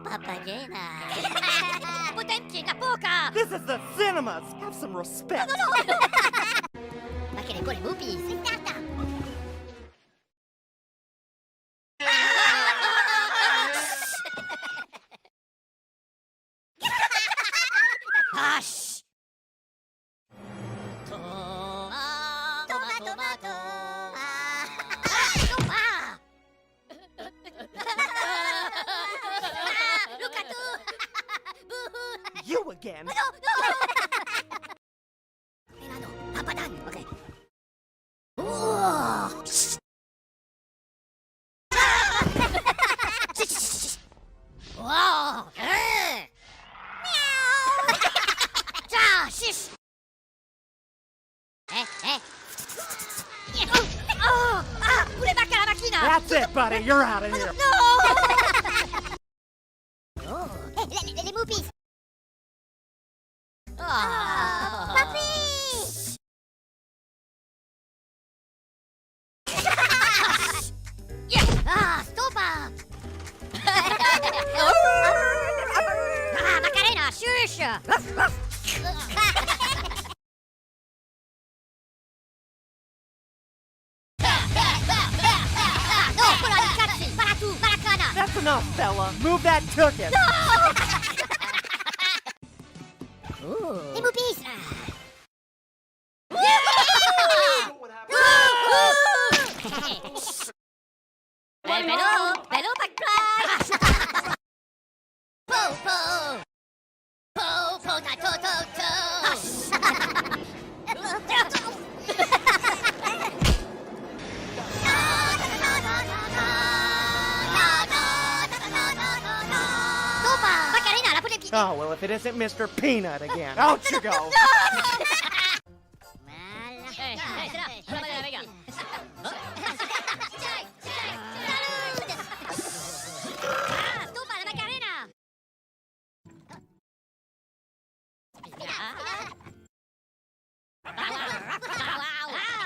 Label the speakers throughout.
Speaker 1: Papagena. Potemkin na półka!
Speaker 2: This is the cinemas! Have some respect!
Speaker 1: Macie rekord movies. Starta! Hush! Tomato. Look at you!
Speaker 2: You again!
Speaker 1: No! Milano, papadan, okay. Wow! Meow! Shish! Pure back alla macchina!
Speaker 2: That's it, buddy! You're out of here!
Speaker 1: No! Oh, les movies! Papi! Stopa! Macarena, shush! No, pula di cazzi! Para tu, paracana!
Speaker 2: That's enough, fella! Move that tookin'!
Speaker 1: Les movies! Bello, back prize! Po, Macarena, la potevi...
Speaker 2: Oh, well, if it isn't Mr. Peanut again. Out you go!
Speaker 1: Stupa, la Macarena!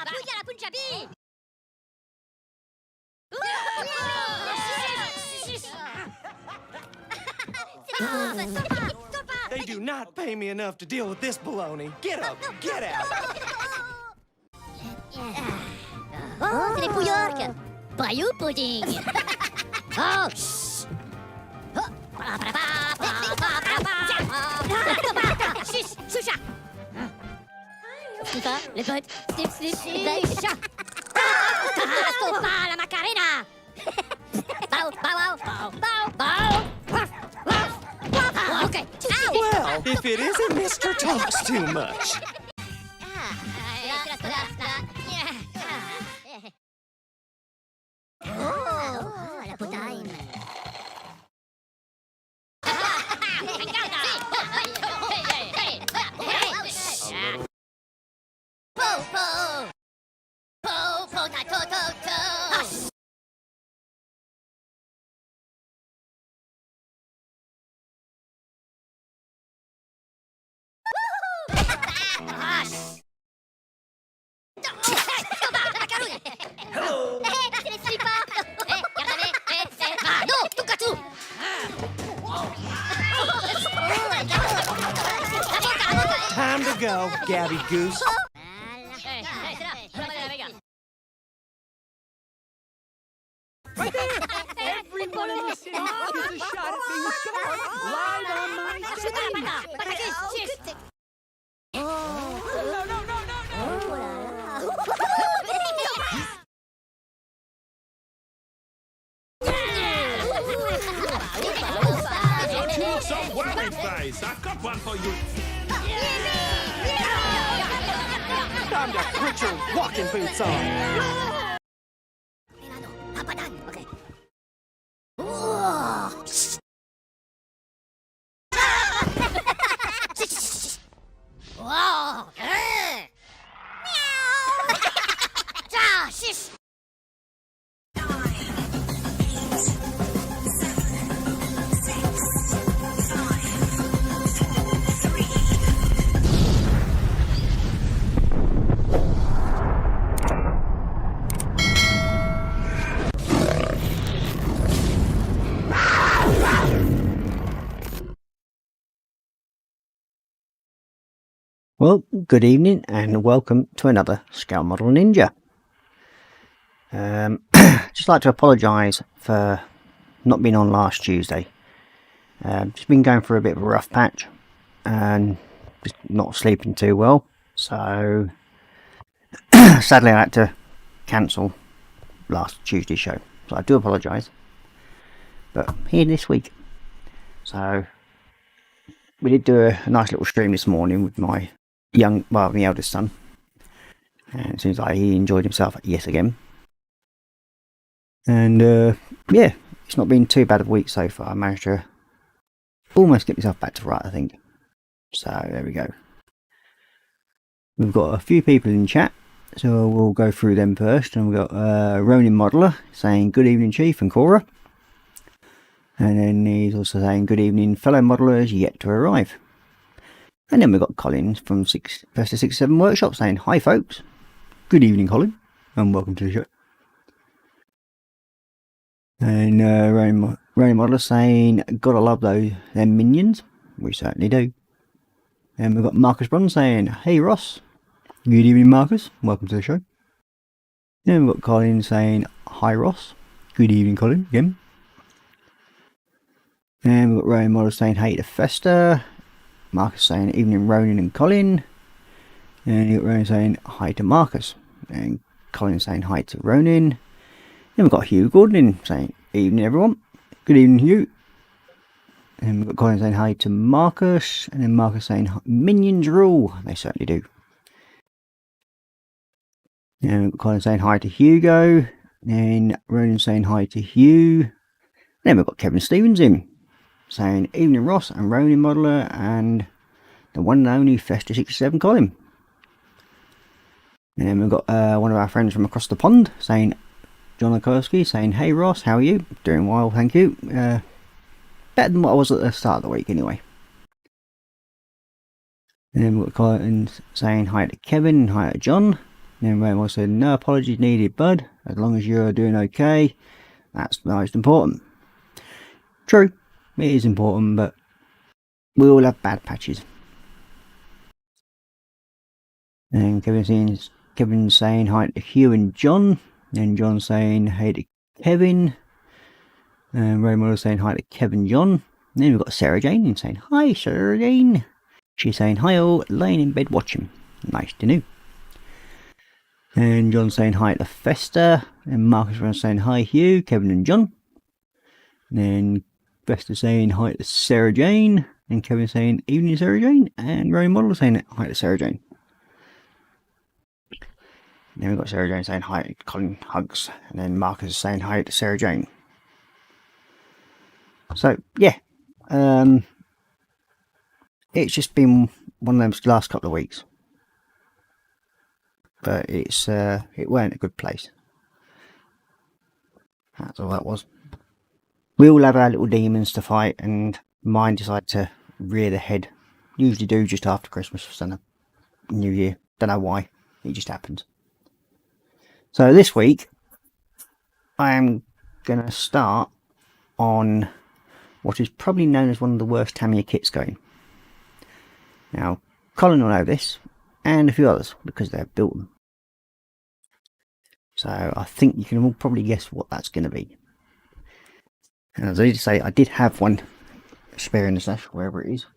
Speaker 1: Puja la Punjabi!
Speaker 2: They do not pay me enough to deal with this baloney. Get up! Get out!
Speaker 1: Oh, c'est les pouillards! Bayou pudding! Oh, shh! Choucha! Stipa, les potes! Snip, chat! Stopa, la Macarena! Bow! Okay.
Speaker 2: Well, if it isn't Mr. Talks Too Much.
Speaker 1: Oh, la potaine.
Speaker 2: Hello!
Speaker 1: C'est les slippers! Regardez! Ah non! Tonkatsu!
Speaker 2: Time to go, Gabby Goose.
Speaker 3: Right there! Every one of us in here gets a shot at being sharp live on my stage!
Speaker 4: Don't you look so worried, face? I've got one for you.
Speaker 2: Time to put your walking boots on.
Speaker 1: Milano, papadan, okay. Wow! Meow! Shish!
Speaker 5: Well, good evening and welcome to another Scale Model Ninja. Just like to apologise for not being on last Tuesday. Just been going through a bit of a rough patch and just not sleeping too well. So sadly I had to cancel last Tuesday's show. So I do apologise. But here this week. So we did do a nice little stream this morning with my my eldest son. And it seems like he enjoyed himself yet again. And yeah, it's not been too bad of a week so far. I managed to almost get myself back to right, I think. So there we go. We've got a few people in chat, so we'll go through them first. And we've got Ronin Modeler saying good evening Chief and Cora. And then he's also saying good evening fellow modelers yet to arrive. And then we've got Collins from Vesta 67 Workshop saying hi folks. Good evening Colin and welcome to the show. And Ronin Modeler saying gotta love them minions. We certainly do. And we've got Marcus Brun saying hey Ross. Good evening Marcus, welcome to the show. Then we've got Colin saying hi Ross. Good evening Colin again. And we've got Ronin Modeler saying hey to Festa. Marcus saying evening Ronin and Colin. And you've got Ronin saying hi to Marcus. And Colin saying hi to Ronin. Then we've got Hugh Gordon saying evening everyone. Good evening Hugh. And we've got Colin saying hi to Marcus. And then Marcus saying minions rule. They certainly do. And we've got Colin saying hi to Hugo. And Ronin saying hi to Hugh. And then we've got Kevin Stevens in. Saying evening Ross and Ronin Modeler and the one and only Festa 67 Colin. And then we've got one of our friends from across the pond saying John Okoski saying hey Ross, how are you? Doing well, thank you. Better than what I was at the start of the week anyway. And then we've got Colin saying hi to Kevin and hi to John. And then Raymond said no apologies needed bud, as long as you're doing okay, that's the most important. True. It is important, but we all have bad patches. And Kevin saying hi to Hugh and John. And John saying hey to Kevin. And Raymond saying hi to Kevin John. And then we've got Sarah Jane saying hi Sarah Jane. She's saying hi all, laying in bed watching. Nice to know. And John saying hi to Festa. And Marcus was saying hi Hugh, Kevin and John. And then Vesta saying hi to Sarah Jane, and Kevin saying evening Sarah Jane, and Ronin Modeler saying hi to Sarah Jane. And then we've got Sarah Jane saying hi to Colin hugs, and then Marcus saying hi to Sarah Jane. So yeah, it's just been one of those last couple of weeks, but it weren't a good place. That's all that was. We all have our little demons to fight, and mine decided to rear their head. Usually do just after Christmas and New Year. Don't know why. It just happens. So this week, I am going to start on what is probably known as one of the worst Tamiya kits going. Now, Colin will know this, and a few others, because they've built them. So I think you can all probably guess what that's going to be. And as I need to say, I did have one spare in the stash, wherever it is.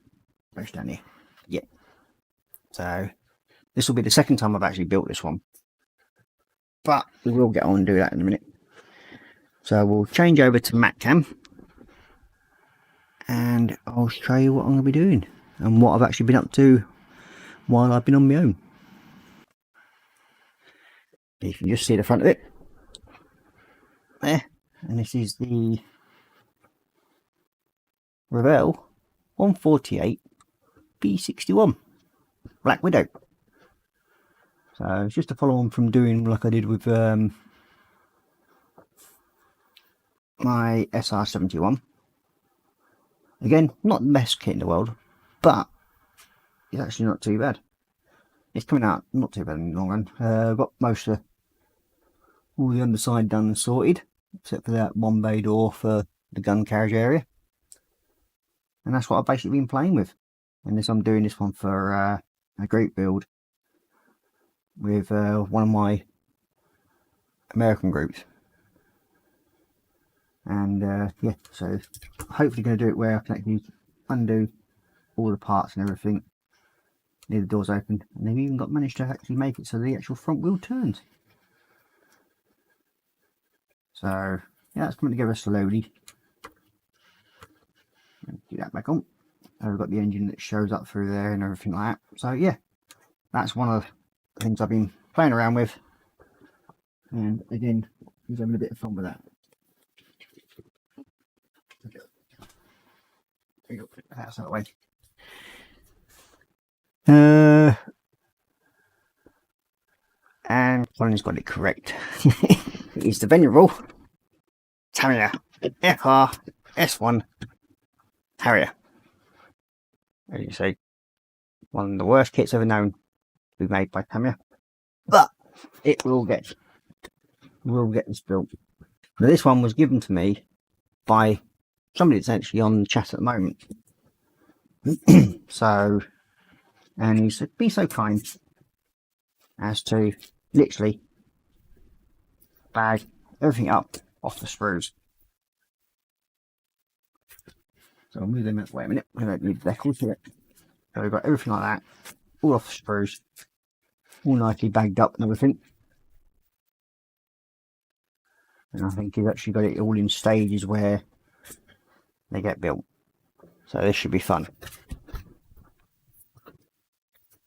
Speaker 5: Where's down here? Yeah. So, this will be the second time I've actually built this one. But, we will get on and do that in a minute. So, we'll change over to MatCam. And I'll show you what I'm going to be doing. And what I've actually been up to while I've been on my own. You can just see the front of it. There. And this is the Revell 148 B61 Black Widow. So it's just to follow on from doing like I did with my SR71. Again, not the best kit in the world, but it's actually not too bad. It's coming out not too bad in the long run. I've got most of all the underside done and sorted, except for that one bay door for the gun carriage area. And that's what I've basically been playing with. And this I'm doing this one for a group build with one of my American groups, and yeah, so hopefully going to do it where I can actually undo all the parts and everything, leave the doors open, and they've even managed to actually make it so the actual front wheel turns. So yeah, that's coming together slowly. Get that back on. So we've got the engine that shows up through there and everything like that. So yeah, that's one of the things I've been playing around with, and again, he's having a bit of fun with that. That's that way. And Colin's got it correct. It's the venerable Tamiya FR S1 Harrier. As you see, one of the worst kits ever known to be made by Tamiya, but it will get this built. Now, this one was given to me by somebody that's actually on the chat at the moment. So, and he's been so kind as to literally bag everything up off the sprues. So I'll move them out the way a minute. I don't need the decals here. So we've got everything like that, all off the sprues, all nicely bagged up and everything. And I think he's actually got it all in stages where they get built. So this should be fun.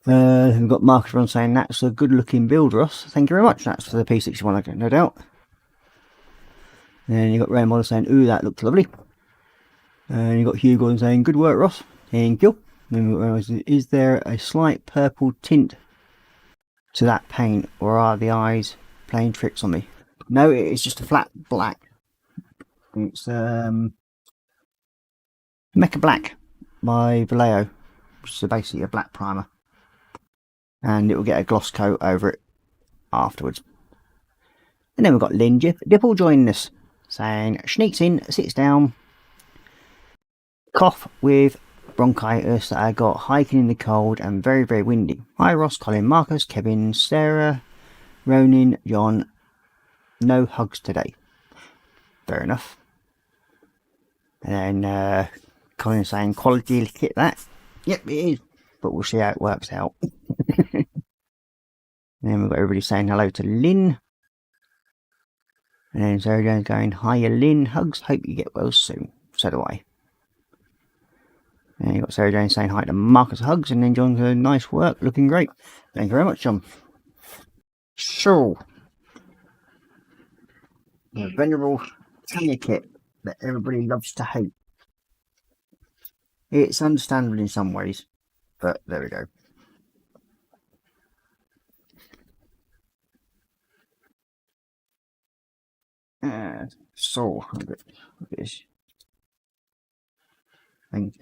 Speaker 5: We've got Marcus on saying that's a good looking build, Ross. Thank you very much. That's for the P61, I get no doubt. Then you got Ray Model saying, ooh, that looks lovely. And you got Hugh Gordon saying, good work, Ross. Thank you. Then is there a slight purple tint to that paint, or are the eyes playing tricks on me? No, it's just a flat black. It's Mecha Black by Vallejo, which is basically a black primer, and it will get a gloss coat over it afterwards. And then we've got Lynn Dipple joining us, saying sneaks in, sits down, cough with bronchitis that I got hiking in the cold and very, very windy. Hi Ross, Colin, Marcus, Kevin, Sarah, Ronin, John. No hugs today. Fair enough. And then Colin saying quality kit that. Yep, it is. But we'll see how it works out. And then we've got everybody saying hello to Lynn. And then Sarah Jones going, hiya Lynn, hugs, hope you get well soon. So do I. And you've got Sarah Jane saying hi to Marcus, hugs, and then John going, nice work, looking great. Thank you very much, John. So, the venerable Tamiya kit that everybody loves to hate. It's understandable in some ways, but there we go. So, look at this. I think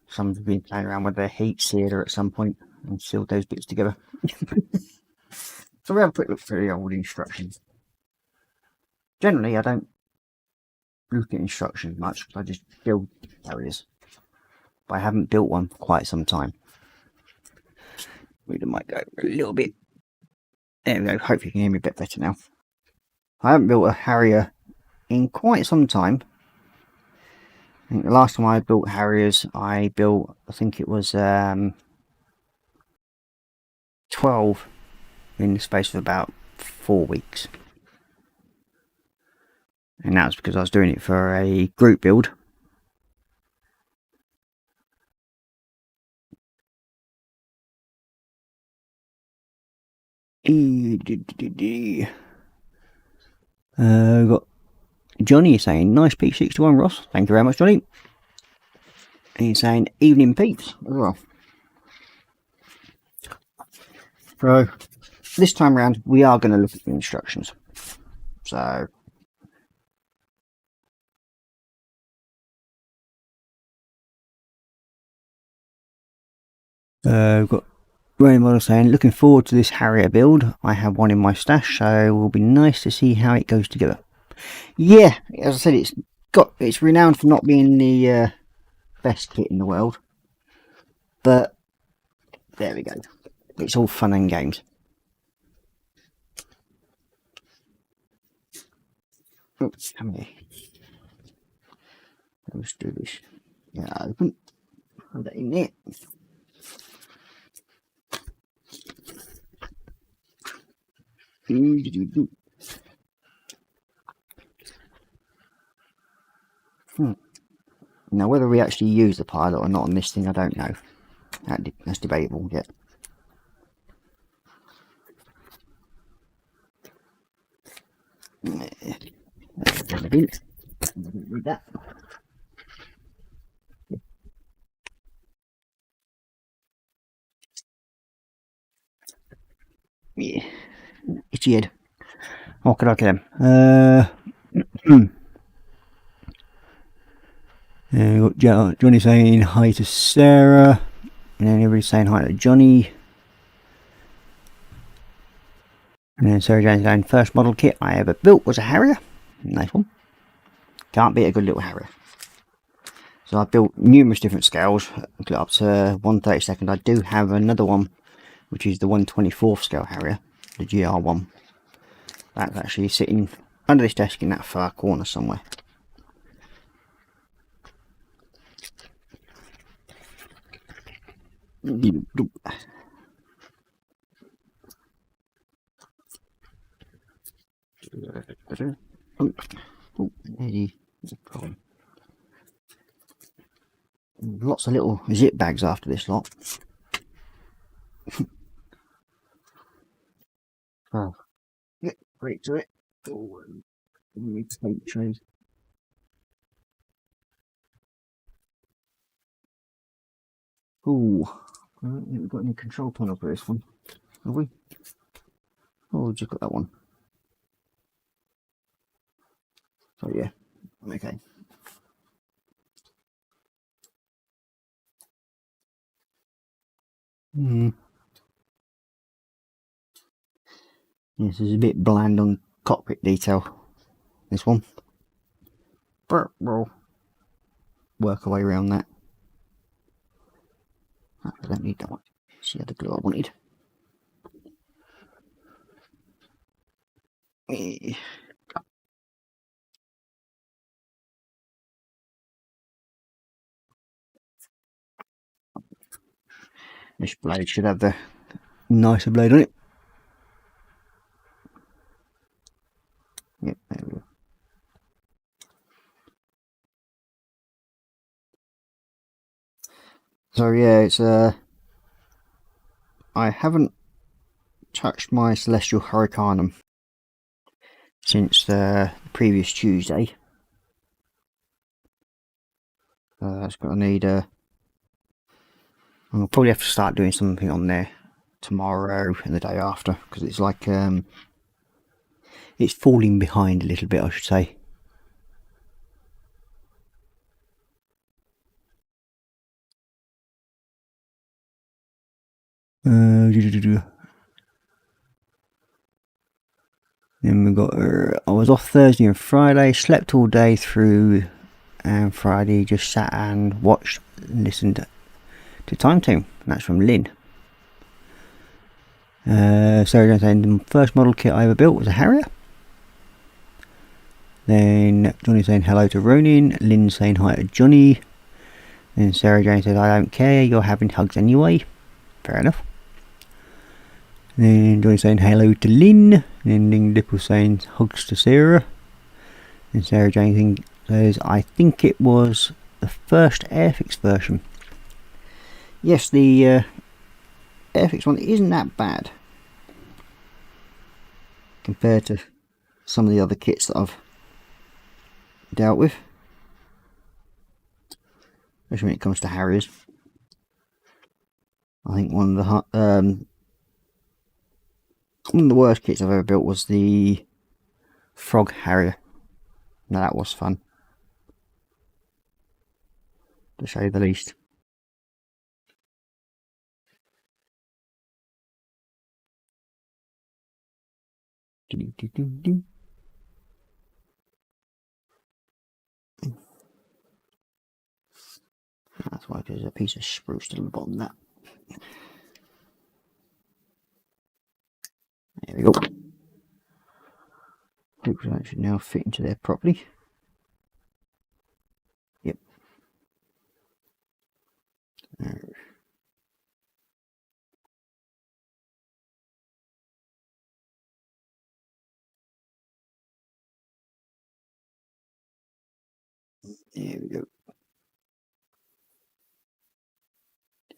Speaker 5: someone's been playing around with their heat sealer at some point and sealed those bits together. So we have a quick look through the old instructions. Generally, I don't look at instructions much because I just build areas. But I haven't built one for quite some time. We might go a little bit. There we go. Hopefully you can hear me a bit better now. I haven't built a Harrier in quite some time. I think the last time I built Harriers, I think it was 12 in the space of about 4 weeks. And that was because I was doing it for a group build. We've got Johnny saying, nice P61 Ross. Thank you very much, Johnny. And he's saying, evening peeps as well. So, this time around, we are going to look at the instructions. So, we've got Ray Model saying, looking forward to this Harrier build. I have one in my stash, so it will be nice to see how it goes together. Yeah, as I said, it's renowned for not being the best kit in the world, but There we go. It's all fun and games. Oops, come here. Let's do this. Yeah, open. Put that in there. Now, whether we actually use the pilot or not on this thing, I don't know. That's debatable yet. Read that. Yeah, itchy head. What could I get him? Got Johnny saying hi to Sarah, and then everybody saying hi to Johnny. And then Sarah Jane's going, first model kit I ever built was a Harrier. Nice one. Can't beat a good little Harrier. So I built numerous different scales, up to 1/32. I do have another one, which is the 1/24 scale Harrier, the GR1. That's actually sitting under this desk in that far corner somewhere. Oh, lots of little zip bags after this lot. Oh, get right to it. Oh, tape trays. Oh, I don't think we've got any control panel for this one, have we? Oh, we've just got that one. So yeah, okay. This is a bit bland on cockpit detail, this one. But we'll work our way around that. I don't need that one. It's the other glue I wanted. This blade should have the nicer blade on it. Yep, there we go. So yeah, it's I haven't touched my Celestial Hurricanum since the previous Tuesday. That's gonna need I'll probably have to start doing something on there tomorrow and the day after, because it's like it's falling behind a little bit, I should say. Then we got I was off Thursday and Friday, slept all day through, and Friday just sat and watched and listened to Time Tune. That's from Lynn. Sarah saying the first model kit I ever built was a Harrier. Then Johnny saying hello to Ronin. Lynn saying hi to Johnny. Then Sarah Jane said, I don't care, you're having hugs anyway. Fair enough. Then Johnny saying hello to Lynn. Then Ling Dipple saying hugs to Sarah. And Sarah Jane says, I think it was the first Airfix version. Yes, the Airfix one isn't that bad compared to some of the other kits that I've dealt with, especially when it comes to Harriers. I think one of the worst kits I've ever built was the Frog Harrier. Now that was fun, to say the least. That's why there's a piece of spruce still at the bottom of that. There we go. Hopefully that should now fit into there properly. Yep. There we go.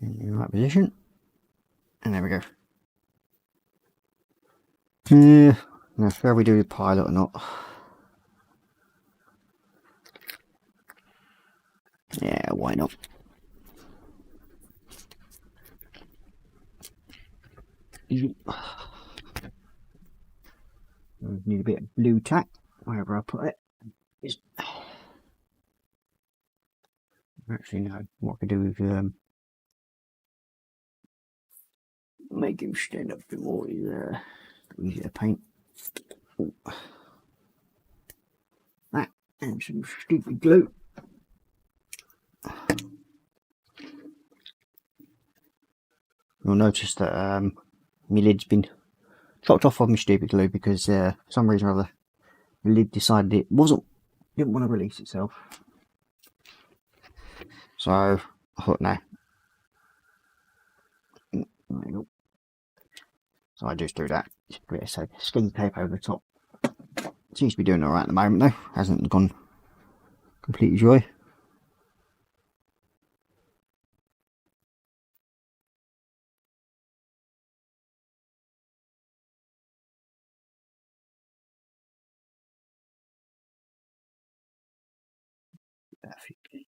Speaker 5: In the right position. And there we go. Now shall we do the pilot or not? Yeah, why not? Need a bit of blue tack wherever I put it. Actually, no. What I could do is make him stand up a bit more. Is easier to paint. Ooh. That and some stupid glue. You'll notice that my lid's been chopped off of my stupid glue because for some reason or other the lid decided it didn't want to release itself. So I thought, no. There you go. So I just do that. Just put a skin tape over the top. Seems to be doing alright at the moment though. Hasn't gone completely dry.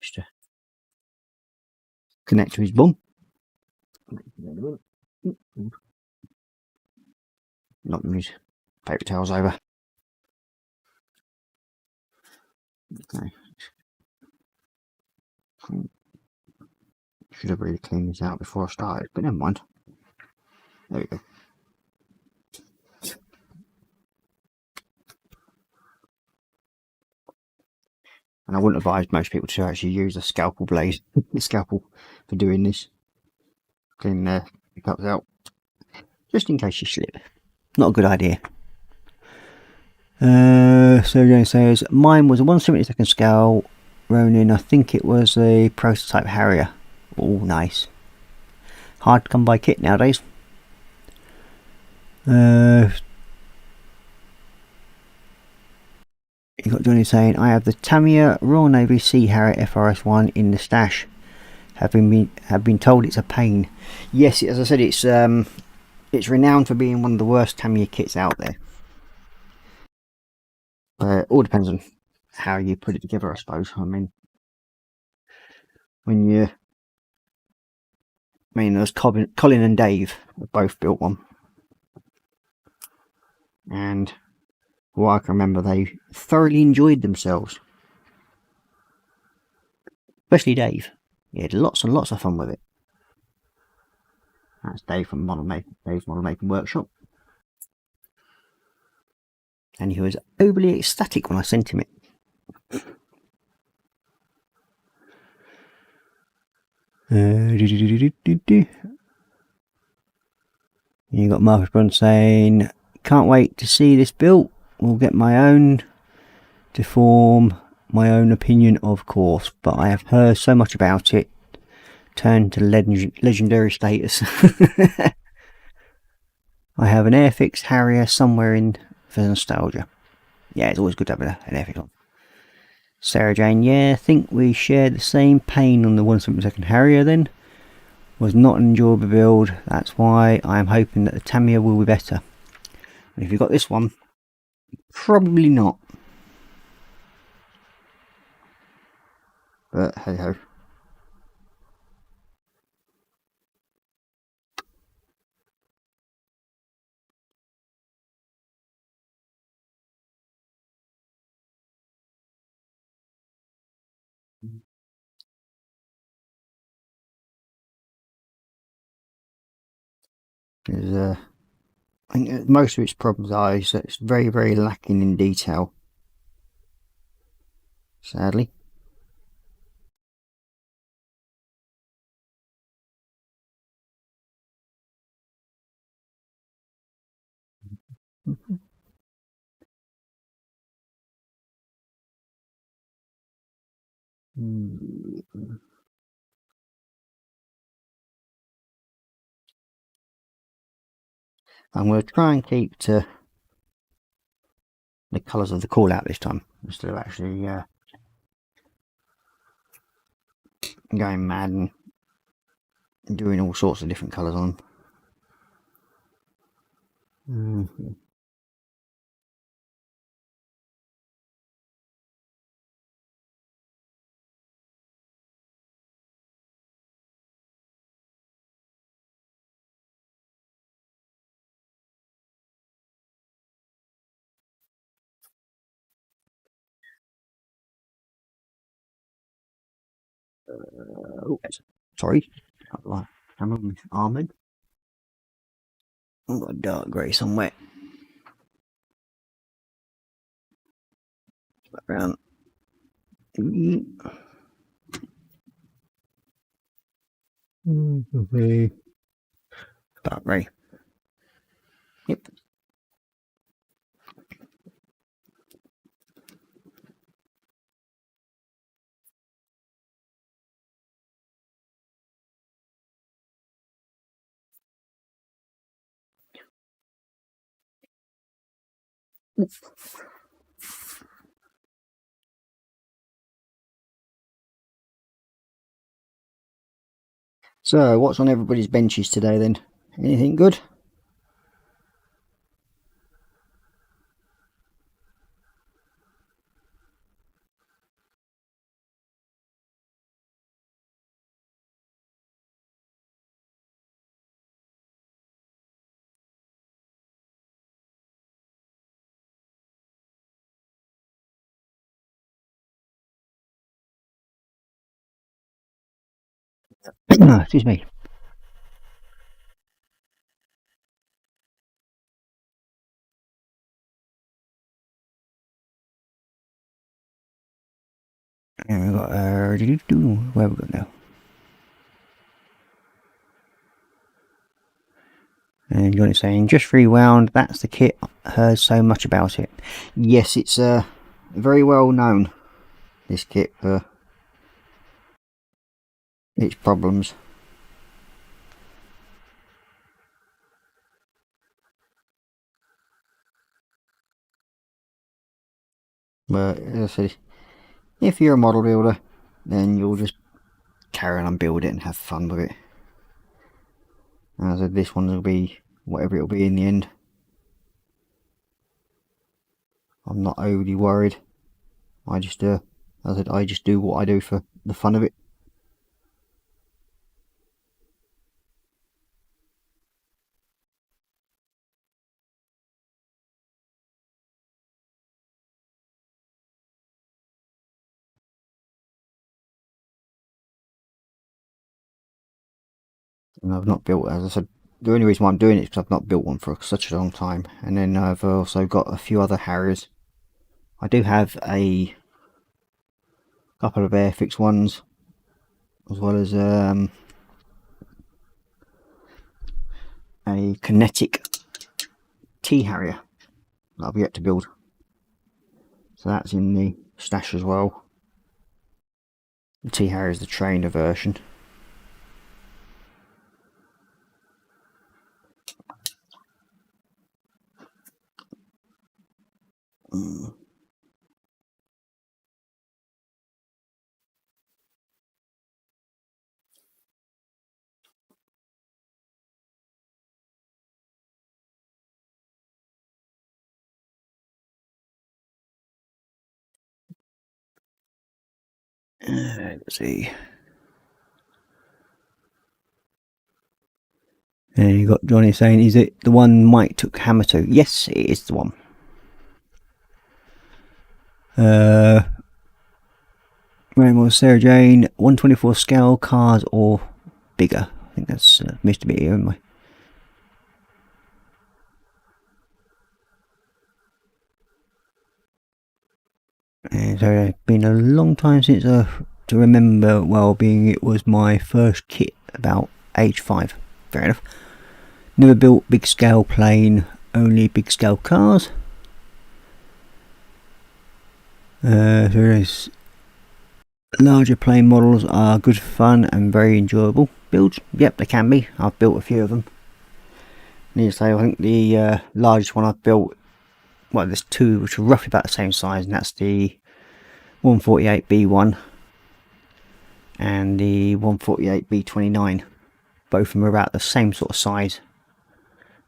Speaker 5: Just to connect to his bum. Knocking his paper towels over. Okay. Should have really cleaned this out before I started, but never mind. There we go. And I wouldn't advise most people to actually use a scalpel blade, a scalpel, for doing this. Clean the cups out, just in case you slip. Not a good idea. So Jane says, mine was a 1/72 scale Ronin. I think it was a prototype Harrier. Oh, nice. Hard to come by kit nowadays. You got Johnny saying, I have the Tamiya Royal Navy Sea Harrier FRS1 in the stash. Have been told it's a pain. Yes, as I said, it's renowned for being one of the worst Tamiya kits out there. It all depends on how you put it together, I suppose. I mean, there's Colin and Dave have both built one, and what I can remember, they thoroughly enjoyed themselves. Especially Dave. He had lots and lots of fun with it. That's Dave from Dave's Model Making Workshop. And he was overly ecstatic when I sent him it. You got Marcus Brun saying, can't wait to see this built. We'll get my own to form my own opinion, of course, but I have heard so much about it. Turned to legendary status. I have an Airfix Harrier somewhere in for nostalgia. Yeah, it's always good to have an Airfix on. Sarah Jane, yeah, I think we share the same pain on the 1/72 Harrier then. Was not an enjoyable build, that's why I am hoping that the Tamiya will be better. And if you've got this one, probably not. But hey ho. I think most of its problems are is that it's very, very lacking in detail. Sadly. I'm going to try and keep to the colours of the call out this time instead of actually going mad and doing all sorts of different colours on them. Oh, sorry, I'm armoured. I've got a dark grey somewhere. Background. Dark grey. Yep. So, what's on everybody's benches today then? Anything good? Excuse me. And we've got where have we got now? And Johnny's saying, just rewound, that's the kit, heard so much about it. Yes, it's very well known, this kit, for its problems. But as I said, if you're a model builder, then you'll just carry on and build it and have fun with it. As I said, this one will be whatever it'll be in the end. I'm not overly worried. I just as I said, I just do what I do for the fun of it. And I've not built, as I said, the only reason why I'm doing it is because I've not built one for such a long time. And then I've also got a few other Harriers. I do have a couple of Airfix ones, as well as a kinetic T-Harrier that I've yet to build. So that's in the stash as well. The T-Harrier is the trainer version. Let's see. And you got Johnny saying, is it the one Mike took hammer to? Yes, it is the one. Rainbow Sarah Jane, 124 scale cars or bigger. I think that's Mr. B here, haven't I? And so it's been a long time since to remember, well, being it was my first kit about age 5. Fair enough. Never built big scale plane only big scale cars. Various larger plane models are good fun and very enjoyable builds. Yep, they can be. I've built a few of them. Need to say, I think the largest one I've built, well, there's two which are roughly about the same size, and that's the 148B1 and the 148B29. Both of them are about the same sort of size,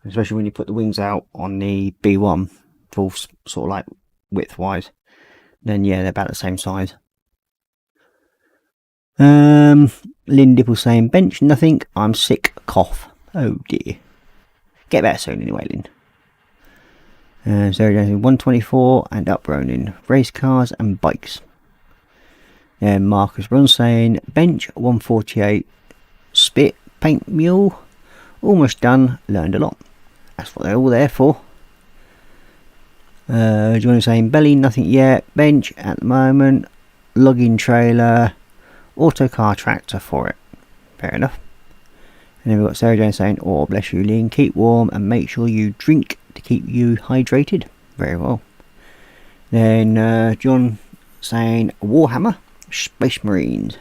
Speaker 5: especially when you put the wings out on the B1, full sort of like width wise. Then yeah, they're about the same size. Lynn Dipple saying bench nothing, I'm sick, cough. Oh dear. Get better soon anyway, Lynn. So 124 and up Ronin, race cars and bikes. And Marcus Run saying bench 148, spit, paint mule, almost done, learned a lot. That's what they're all there for. Johnny saying belly nothing yet, bench at the moment, logging trailer, autocar tractor for it. Fair enough. And then we've got Sarah Jane saying, oh bless you Lynn, keep warm and make sure you drink to keep you hydrated. Very well. Then John saying Warhammer, Space Marines.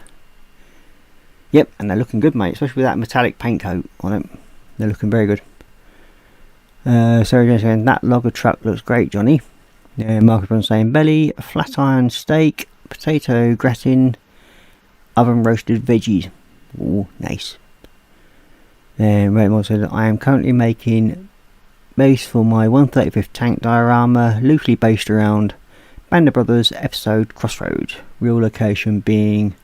Speaker 5: Yep, and they're looking good, mate, especially with that metallic paint coat on it. They're looking very good. Sarah Jane saying that logger truck looks great, Johnny. Marcus Brown saying belly, flat iron steak, potato gratin, oven roasted veggies. Oh, nice. Then Raymond said I am currently making base for my 135th tank diorama, loosely based around Band of Brothers episode Crossroads. Real location being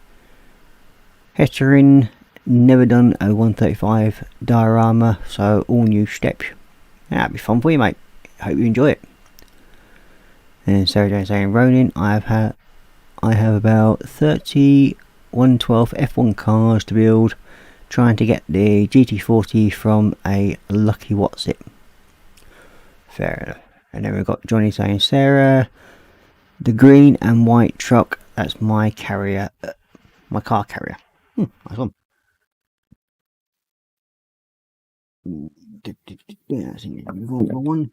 Speaker 5: Hetterin. Never done a 135 diorama, so all new steps. That'd be fun for you, mate. Hope you enjoy it. And Sarah Jane saying Ronin, I have about 30 112 F1 cars to build, trying to get the GT40 from a lucky what's it. Fair enough. And then we've got Johnny saying Sarah, the green and white truck, that's my carrier, my car carrier. Nice one. Yeah, I think we've got one.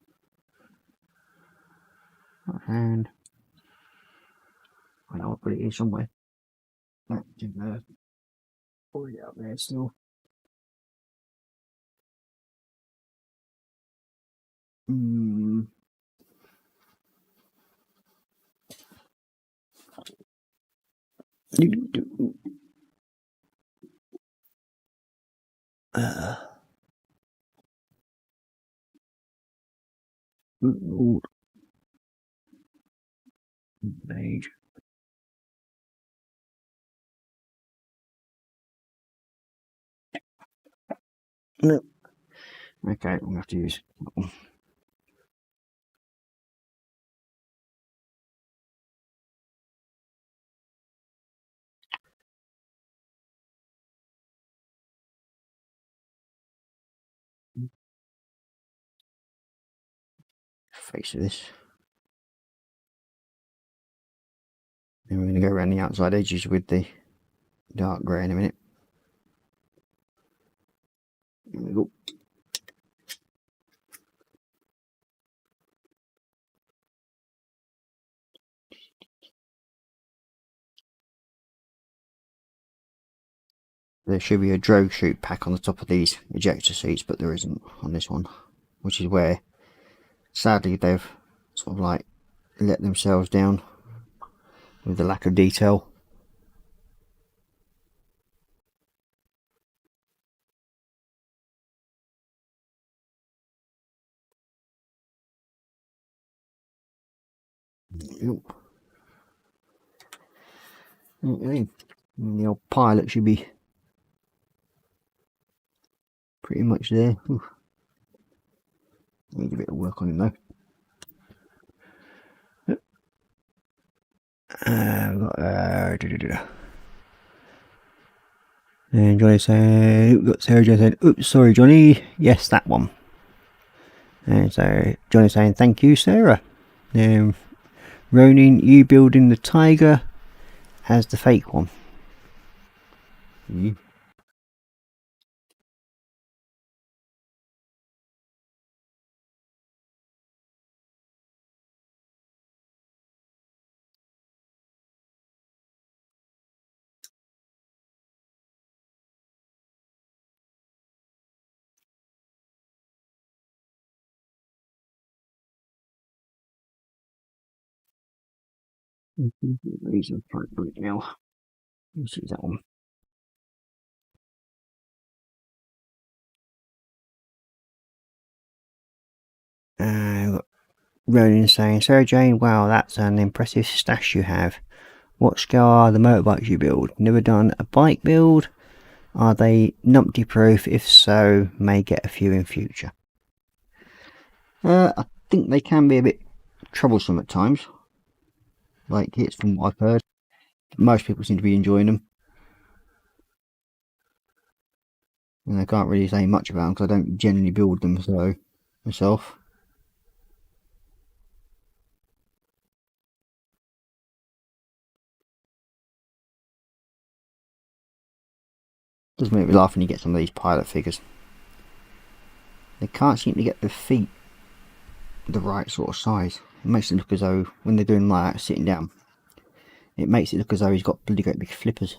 Speaker 5: And I know I'll put it here somewhere. Already out there still. Page. No. Okay, we'll have to use that one. Face of this. Then we're going to go around the outside edges with the dark grey in a minute. Here we go. There should be a drogue chute pack on the top of these ejector seats, but there isn't on this one, which is where sadly they've sort of like let themselves down with the lack of detail. Okay. And the old pilot should be pretty much there. Need a bit of work on him though. And Johnny saying, Sarah Jane saying, oops, sorry Johnny, yes, that one. And so Johnny saying, thank you, Sarah. Ronin, you building the Tiger as the fake one. These are appropriate now. Let's use that one. Ronan saying, Sarah Jane, wow, that's an impressive stash you have. What scale are the motorbikes you build? Never done a bike build? Are they numpty proof? If so, may get a few in future. I think they can be a bit troublesome at times. Like it's from what I've heard. Most people seem to be enjoying them. And I can't really say much about them because I don't generally build them so myself. Does make me laugh when you get some of these pilot figures. They can't seem to get the feet the right sort of size. It makes it look as though when they're doing like that, sitting down, it makes it look as though he's got bloody great big flippers.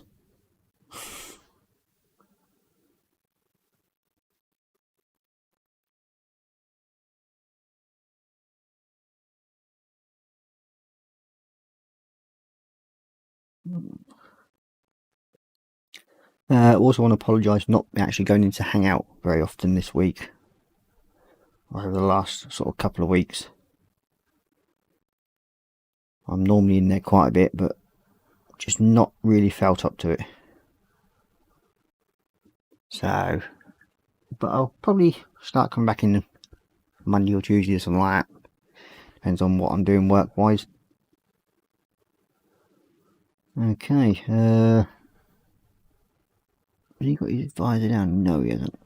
Speaker 5: Also want to apologise for not actually going in to hang out very often this week, or over the last sort of couple of weeks. I'm normally in there quite a bit, but just not really felt up to it. So, but I'll probably start coming back in Monday or Tuesday or something like that. Depends on what I'm doing work wise. Okay, has he got his visor down? No, he hasn't.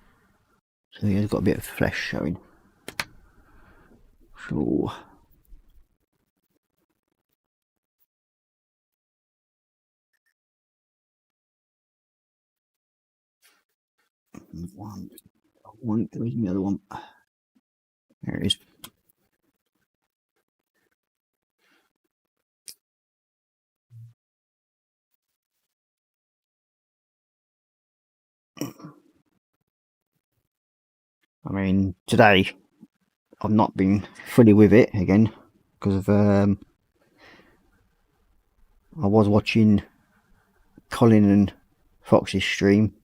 Speaker 5: So he has got a bit of flesh showing. Sure. One, where's the other one? There it is. I mean, today I've not been fully with it again because of I was watching Colin and Fox's stream.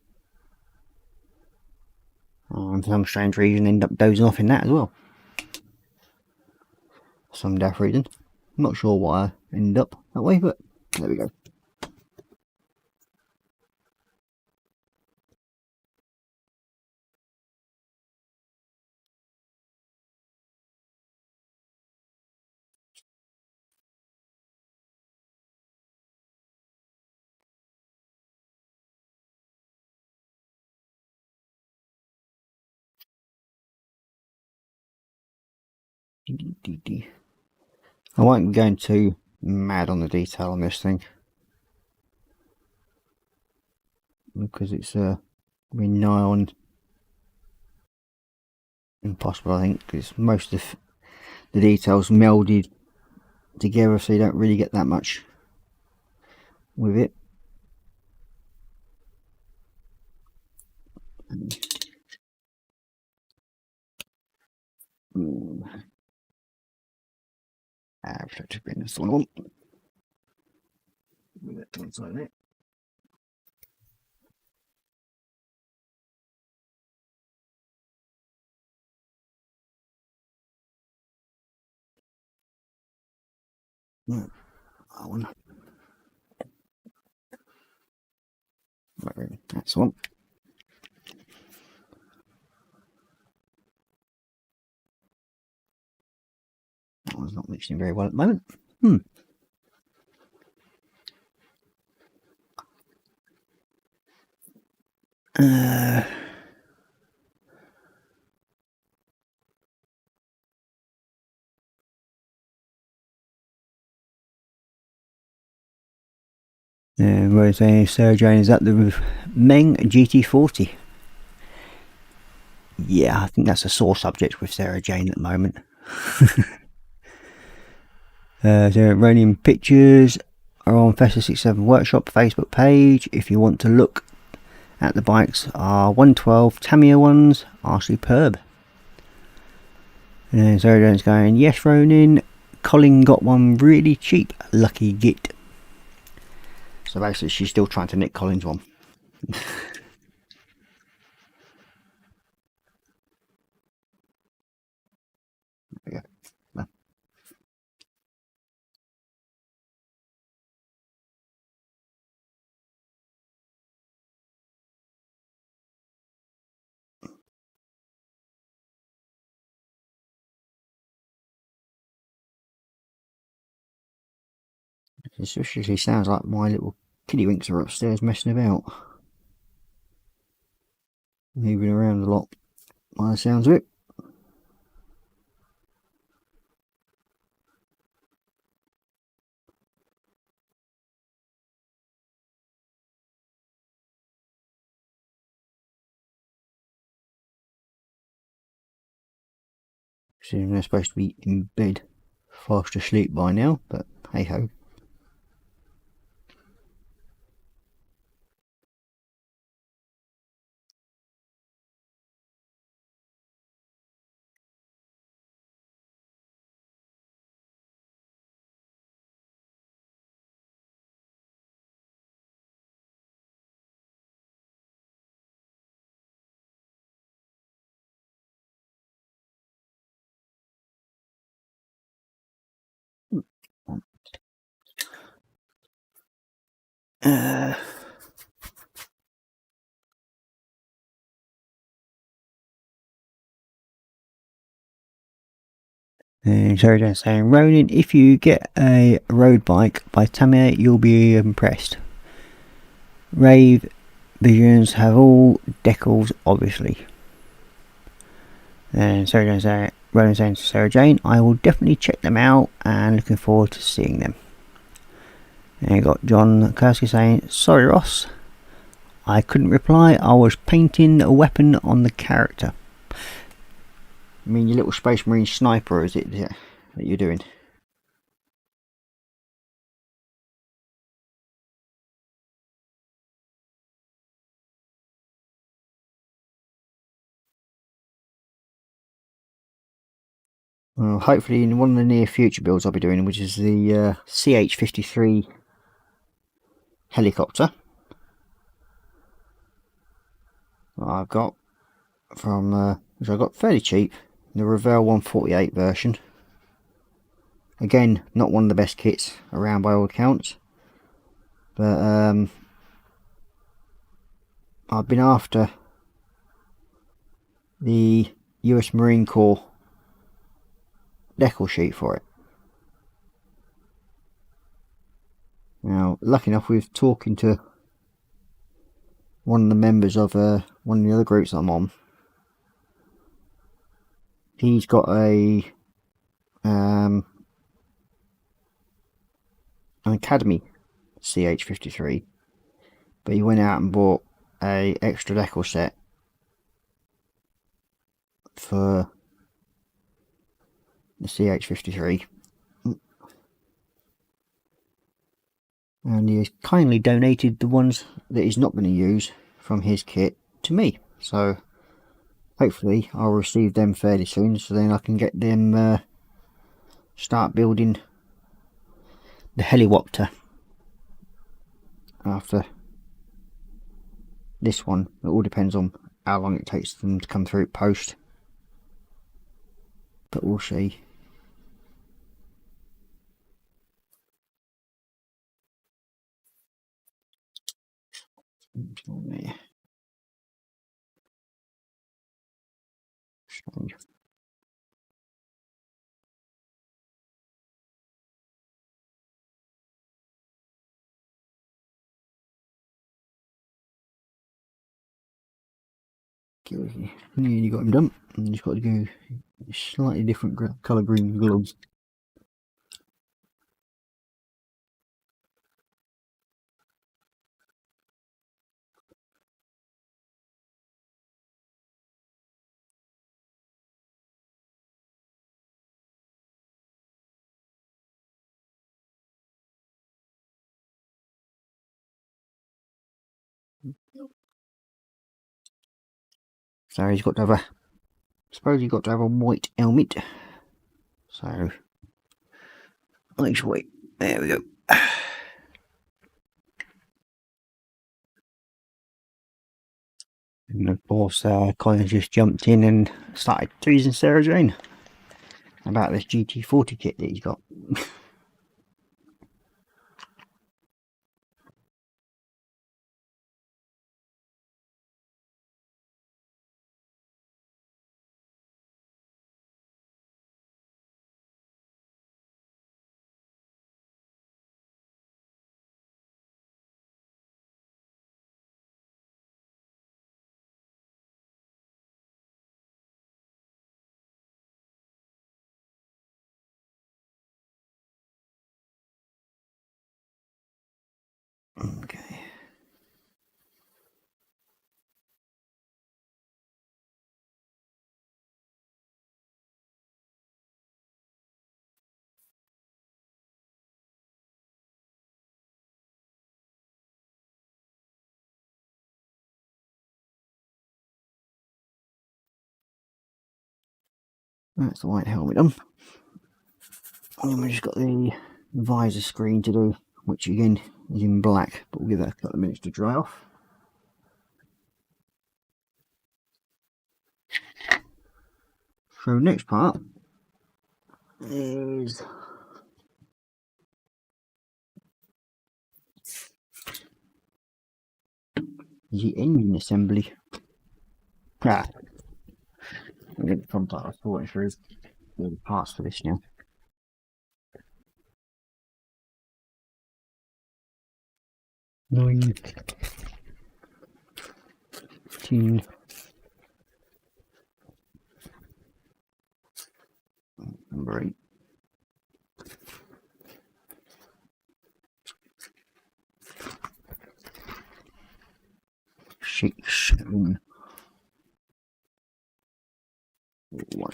Speaker 5: And for some strange reason ended up dozing off in that as well. Some daft reason. I'm not sure why I ended up that way, but there we go. I won't go too mad on the detail on this thing because it's really nigh on impossible, I think, because most of the details melded together, so you don't really get that much with it. Reflective green, that's the one I want. Move that to one side there. No, that one. Right, that's the one. That one's not mixing very well at the moment. We're saying Sarah Jane is at the Meng GT40. Yeah, I think that's a sore subject with Sarah Jane at the moment. So Ronian pictures are on Festa67 Workshop Facebook page. If you want to look at the bikes, our 112 Tamiya ones are superb. And Sarah Jane's going, yes Ronin, Colin got one really cheap. Lucky git. So basically she's still trying to nick Colin's one. Yeah. It seriously sounds like my little kiddywinks are upstairs messing about. Moving around a lot by the sounds of it. Assuming they're supposed to be in bed, fast asleep by now, but hey ho. And Sarah Jane saying, Ronin, if you get a road bike by Tamiya, you'll be impressed. Rave Visions have all decals, obviously. And Sarah Jane saying, Ronin saying to Sarah Jane, I will definitely check them out and looking forward to seeing them. And you got John Kursky saying, sorry Ross, I couldn't reply, I was painting a weapon on the character. I mean your little Space Marine sniper, is it that you're doing? Well, hopefully in one of the near future builds I'll be doing, which is the CH-53 helicopter. I've got from which I got fairly cheap, the Revell 148 version. Again, not one of the best kits around by all accounts, but I've been after the US Marine Corps decal sheet for it. Now, lucky enough, with talking to one of the members of one of the other groups I'm on, he's got a an Academy CH-53, but he went out and bought a extra decal set for the CH-53, and he has kindly donated the ones that he's not going to use from his kit to me, so hopefully I'll receive them fairly soon, so then I can get them start building the helicopter after this one. It all depends on how long it takes them to come through post, but we'll see. Strange. Nearly got him done, and just got to go slightly different colour green gloves. So he's got to have a white helmet. So Let's wait. There we go. And of course, Colin just jumped in and started teasing Sarah Jane about this GT40 kit that he's got. Okay. That's the white helmet on. And then we've just got the visor screen to do, which again is in black, but we'll give that a couple of minutes to dry off. So next part is the engine assembly. Ah, I get the front part. I was sorting through all the parts for this now. Nine, 10, number 8. Six, 7, 1.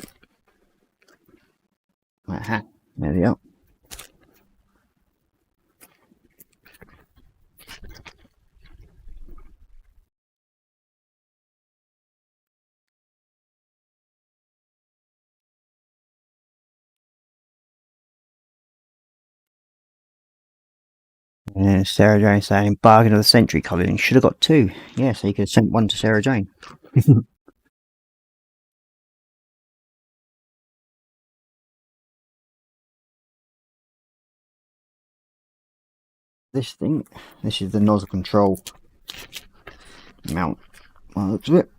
Speaker 5: Aha, there we go. Sarah Jane saying bargain of the century, Colin. Should have got 2. Yeah, so you could have sent 1 to Sarah Jane. This thing, this is the nozzle control mount. Well, looks of it.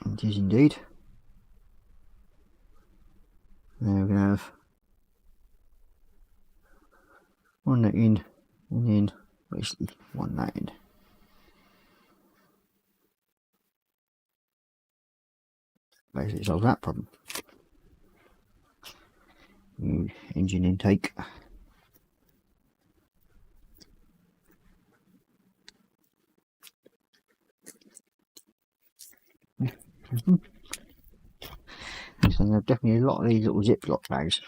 Speaker 5: It is indeed. There we're going to have one that in and then basically one that in. Basically solves that problem. New engine intake. So there are definitely a lot of these little Ziploc bags.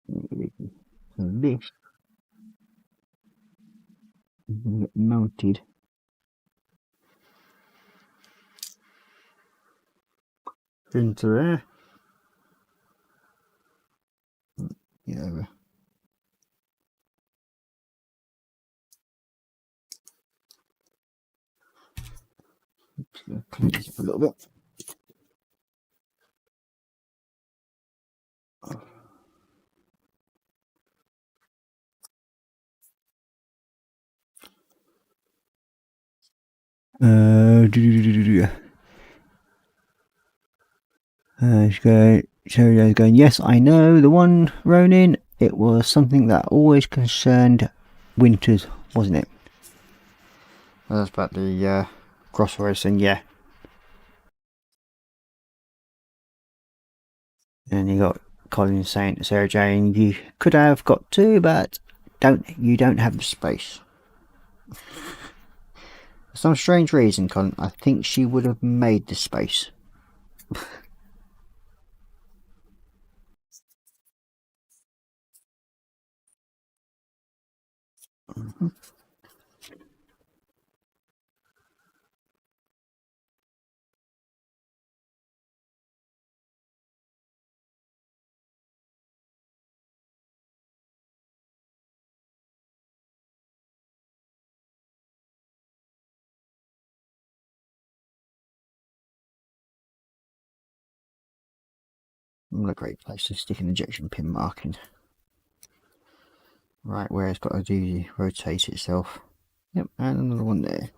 Speaker 5: So this is going to get mounted into there. Yeah. Clean this up a little bit. Cherry's going, yes, I know, the one, Ronin, it was something that always concerned Winters, wasn't it? That's about the crossroads thing, yeah. And you got Colin saying to Sarah Jane, you could have got 2, but you don't have the space. For some strange reason, Colin, I think she would have made the space. Not a great place to stick an injection pin marking. Right where it's got to do the rotate itself. Yep, and another one there.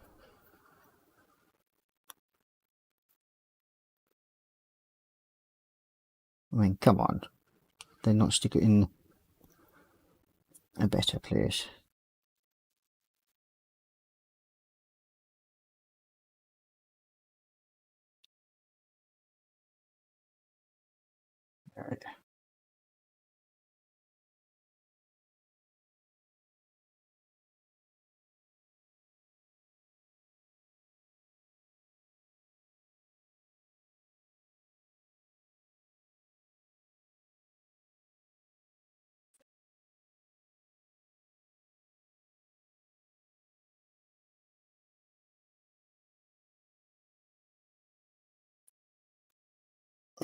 Speaker 5: I mean, come on. They not stick it in a better place. Right.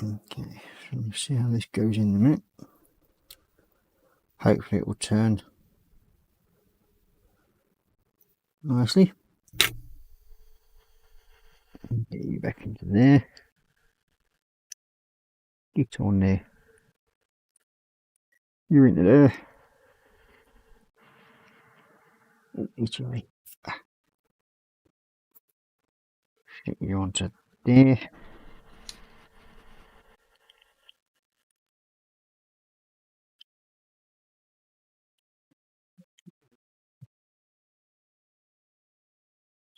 Speaker 5: Okay, so we'll see how this goes in a minute. Hopefully it will turn nicely. Get you back into there. Get on there. You're into there. Each way. Stick you onto there.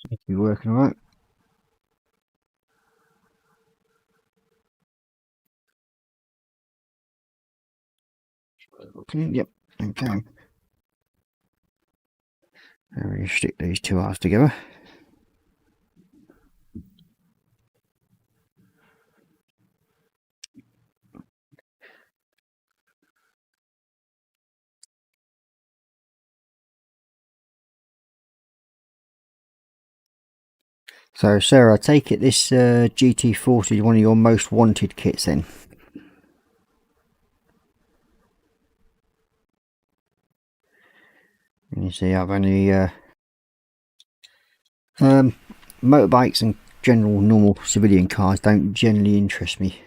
Speaker 5: Seems to be working alright. Okay, yep, okay. Now we stick these two halves together. So Sarah, I take it this GT40 is one of your most wanted kits then? And you see I've only motorbikes and general normal civilian cars don't generally interest me.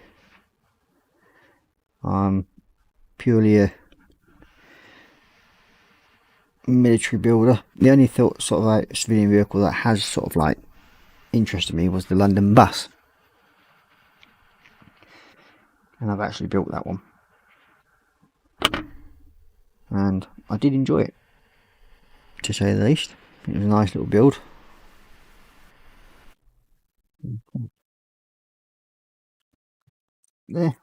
Speaker 5: I'm purely a military builder. The only sort of like civilian vehicle that has sort of like interested me was the London bus, and I've actually built that one, and I did enjoy it, to say the least. It was a nice little build. There.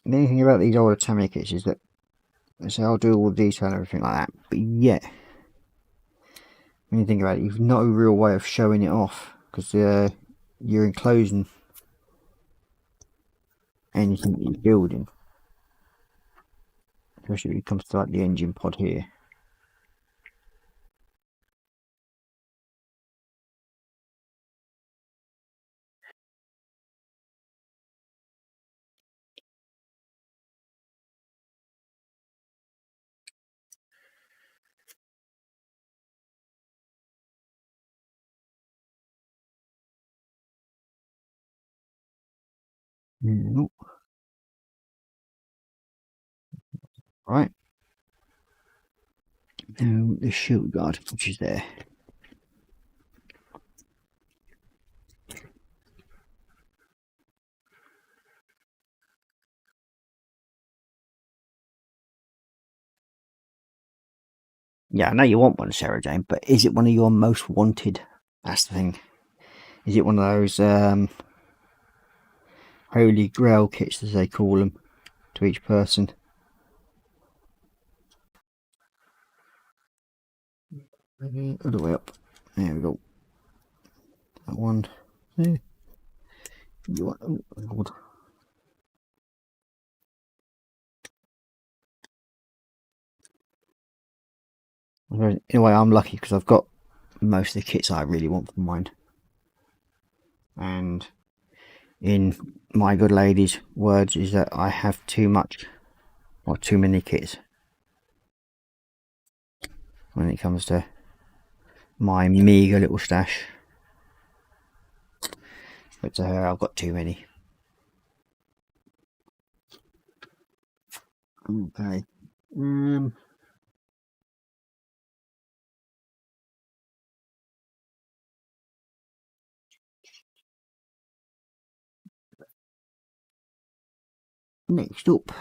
Speaker 5: The only thing about these older Tamiya kits is that they say I'll do all the detail and everything like that, but yet when you think about it, you've no real way of showing it off, because you're enclosing anything that you're building, especially when it comes to like the engine pod here. Nope. Right. Now the shield guard, which is there. Yeah, I know you want one, Sarah Jane, but is it one of your most wanted? That's the thing. Is it one of those holy grail kits, as they call them, to each person? Maybe all the way up. There we go. That one. There. You want? Oh, Lord. In a way, I'm lucky because I've got most of the kits I really want for mine. And in my good lady's words, is that I have too much or too many kits when it comes to my meagre little stash. But to her, I've got too many. Okay. Next up.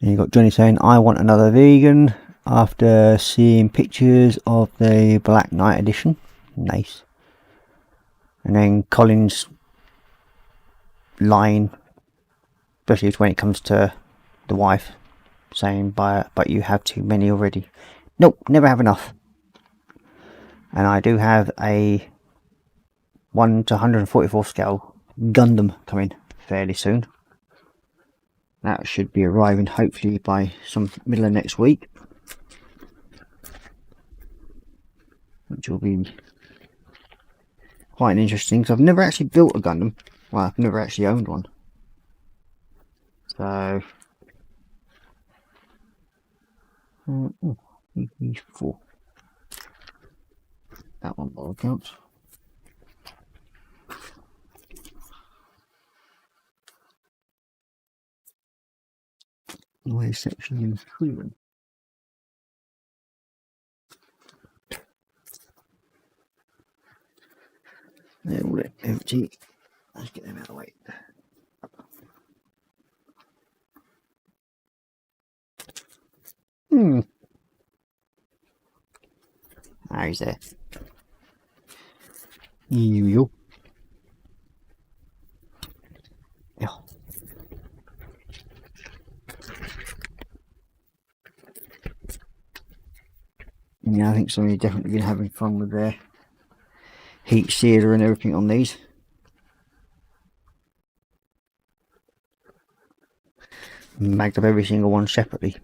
Speaker 5: You got Johnny saying, I want another vegan after seeing pictures of the Black Knight edition. Nice. And then Colin's line, especially when it comes to the wife, saying, but you have too many already. Nope, never have enough. And I do have a 1 to 144 scale Gundam coming fairly soon. That should be arriving hopefully by some middle of next week, which will be quite interesting because I've never actually built a Gundam. Well, I've never actually owned one. So, EP4. That one bottle counts. Away section in Freeman. They're all empty. Let's get them out of the way. Ah, he's there. You. Yeah. Yeah, I think somebody's definitely been having fun with their heat sealer and everything on these. Magged up every single one separately.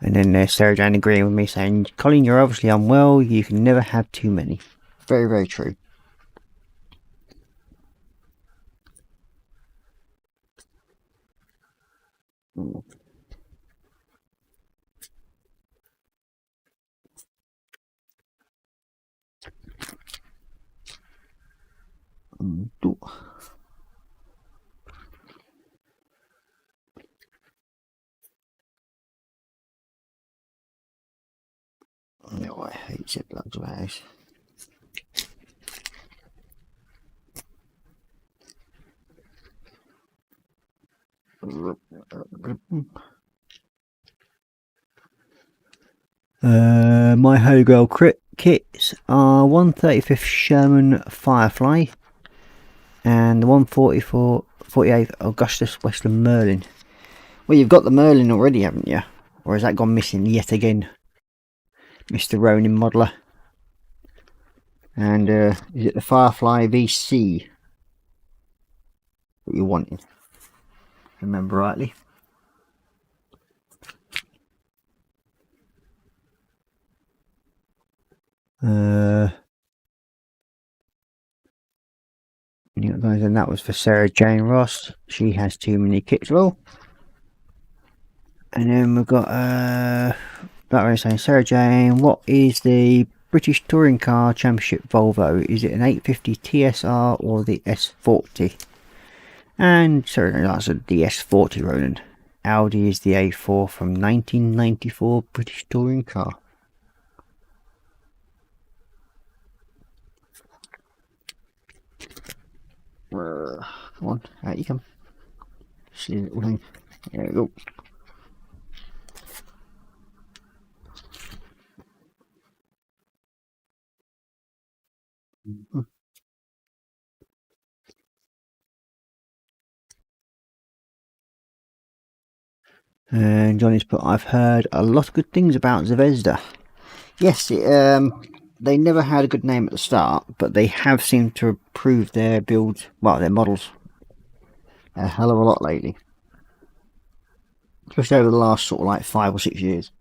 Speaker 5: And then there's Sarah Jane agreeing with me saying, Colin, you're obviously unwell, you can never have too many. Very, very true. No, I hate ziplocs of ours. My Holy Grail crit kits are 135th Sherman Firefly and the 148th Augustus Western Merlin. Well, you've got the Merlin already, haven't you? Or has that gone missing yet again, Mr. Ronin modeler? And is it the Firefly VC that you're wanting? Remember rightly. Guys, and that was for Sarah Jane Ross. She has too many kits roll. And then we've got that one saying, Sarah Jane, what is the British Touring Car Championship Volvo? Is it an 850 TSR or the S40? And Sarah Jane answered the S40, Ronan. Audi is the A4 from 1994 British Touring Car. Come on, out you come. See the little thing. There we go. And Johnny's put, I've heard a lot of good things about Zvezda. Yes, they never had a good name at the start, but they have seemed to improve their build, well, their models a hell of a lot lately. Especially over the last sort of like 5 or 6 years.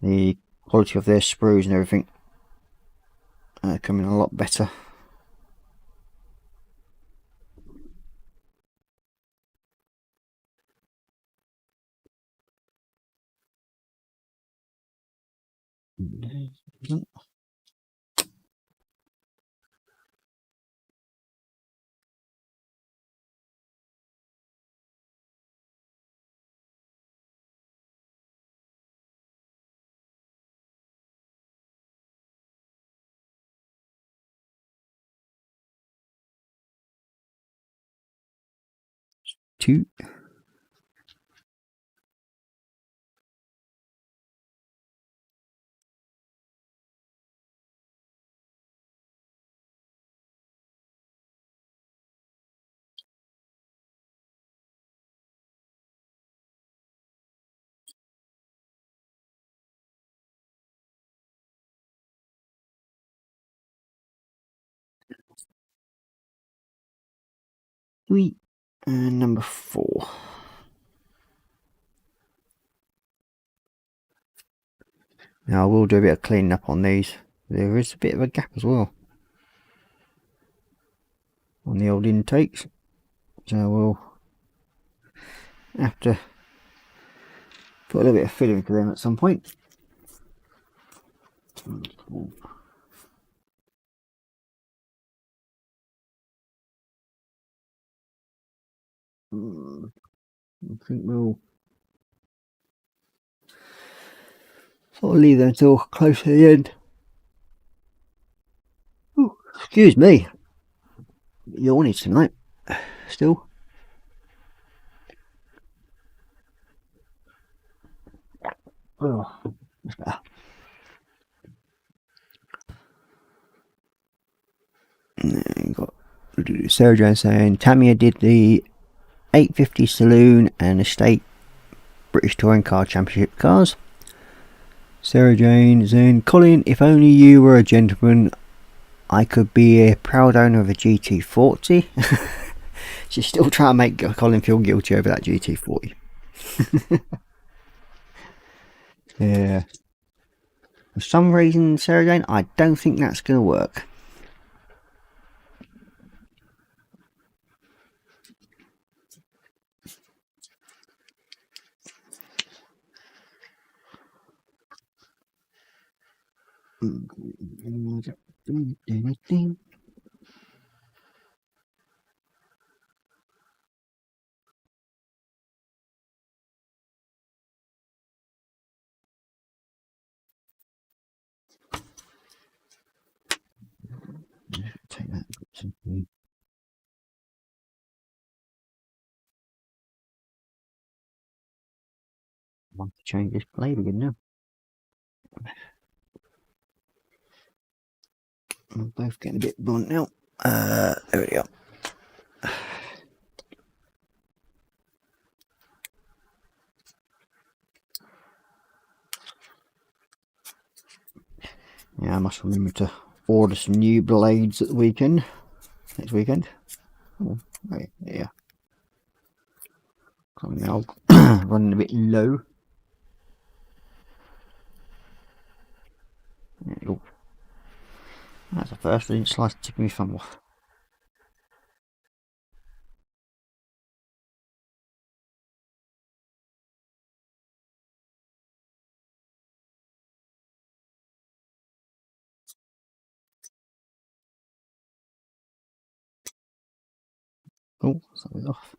Speaker 5: The quality of their sprues and everything coming a lot better. Two. Three. And number 4. Now I will do a bit of cleaning up on these. There is a bit of a gap as well on the old intakes, so we'll have to put a little bit of filling into them at some point. I think we'll sort of leave them until close to the end. Ooh, excuse me, yawning tonight still. Oh, that's better. And got Sarah Jane saying Tamiya did the 850 Saloon and Estate British Touring Car Championship cars. Sarah Jane saying, Colin, if only you were a gentleman, I could be a proud owner of a GT40. She's still trying to make Colin feel guilty over that GT40. Yeah. For some reason, Sarah Jane, I don't think that's going to work. Take that. I want to change this blade again now. We're both getting a bit blunt now. There we go. Yeah, I must remember to order some new blades at the weekend. Next weekend. Oh, right, yeah. Coming out, running a bit low. There you go. That's the first. I didn't slice the tip of my thumb off. Oh, something's off.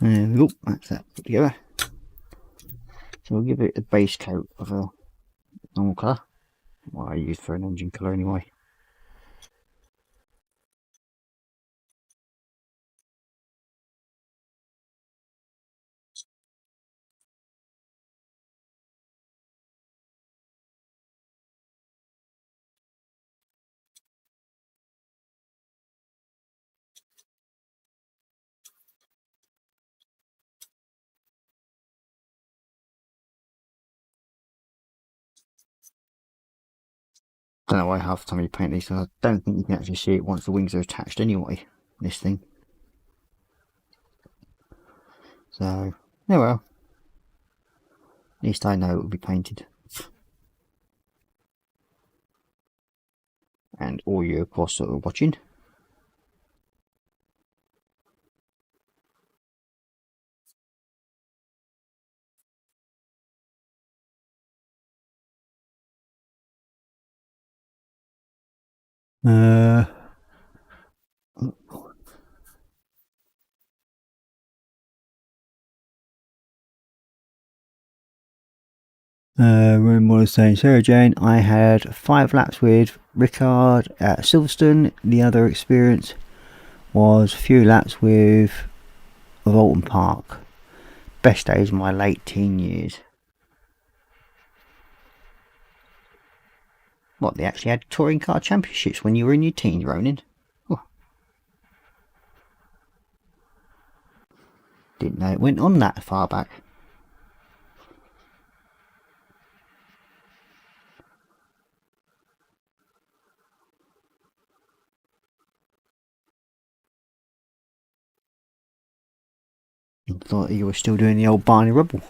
Speaker 5: There we go, that's that put together. So we'll give it a base coat of a normal colour. What I use for an engine colour anyway. Don't know why half the time you paint these, I don't think you can actually see it once the wings are attached anyway, this thing. So, yeah, well, at least I know it will be painted. And all you, of course, that are watching. Room was saying, Sarah Jane, I had 5 laps with Rickard at Silverstone. The other experience was a few laps with Volton Park. Best days of my late teen years. What, they actually had touring car championships when you were in your teens, Ronin? Oh. Didn't know it went on that far back. I thought you were still doing the old Barney Rubble.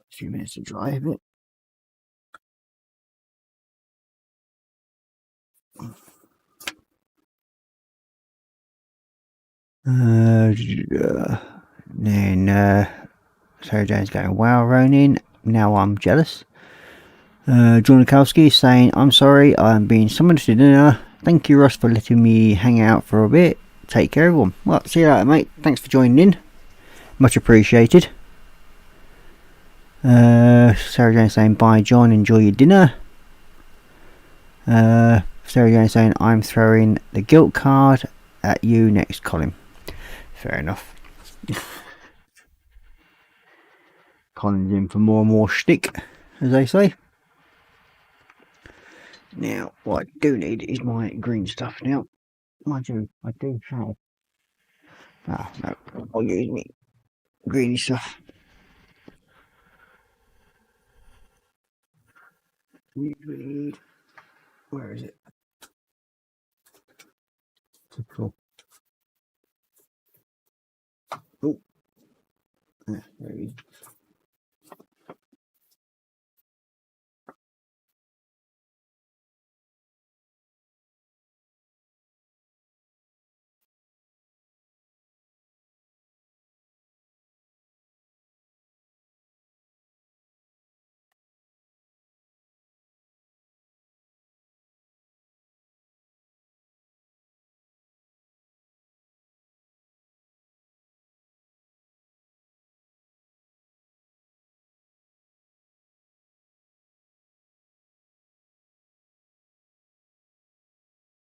Speaker 5: A few minutes to drive it. Then Sarah Jane's going, wow, Ronin, now I'm jealous. John Nikowski saying, I'm sorry, I'm being summoned to dinner. Thank you, Ross, for letting me hang out for a bit. Take care, everyone. Well, see you later, mate. Thanks for joining in. Much appreciated. Sarah Jane saying, bye, John. Enjoy your dinner. Sarah Jane saying, I'm throwing the guilt card at you next, Colin. Fair enough. Colin's in for more and more shtick, as they say. Now, what I do need is my green stuff now. I do have. Ah, no, I'll use me greeny stuff. Where is it? Typical. Oh, there it is.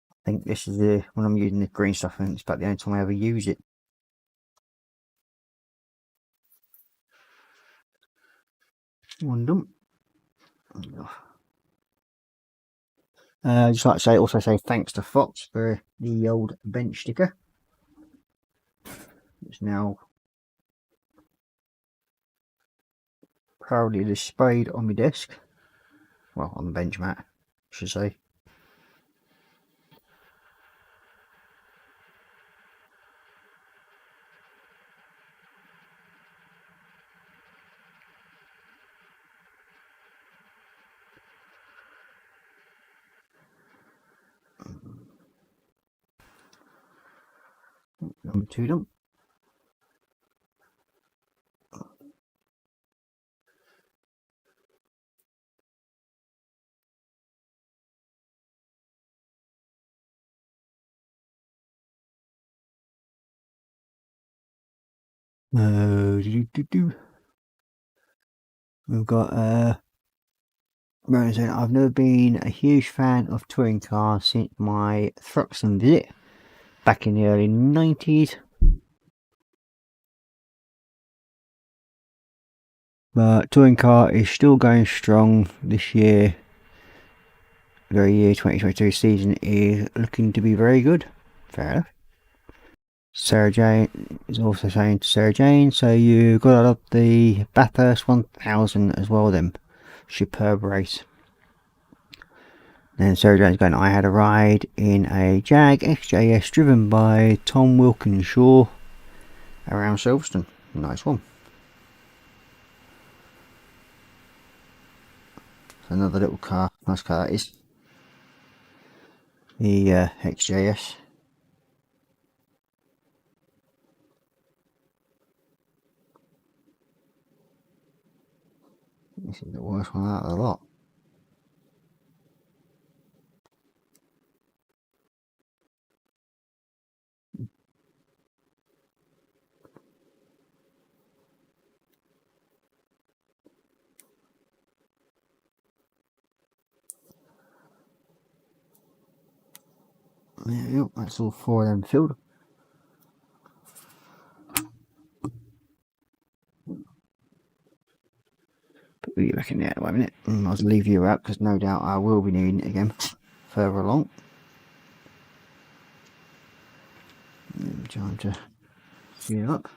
Speaker 5: I think this is the when I'm using the green stuff, and it's about the only time I ever use it. One dump. Just like to say, also say thanks to Fox for the old bench sticker. It's now proudly displayed on my desk. Well, on the bench mat, I should say. Number 2 dump. We've got Ronan saying, I've never been a huge fan of touring cars since my Thruxton visit back in the early 90s. But touring car is still going strong this year. the year 2022 season is looking to be very good. Fair enough. Sarah Jane is also saying to Sarah Jane, so you got out of the Bathurst 1000 as well then. Superb race. Then Sarah Jane's going, I had a ride in a Jag XJS driven by Tom Wilkinshaw around Silverstone. Nice one. Another little car, nice car that is. The XJS. This is the worst one out of the lot. There we go, that's all 4 of them filled. Put you back in there wait a minute. I'll just leave you out because no doubt I will be needing it again further along. Time to get up.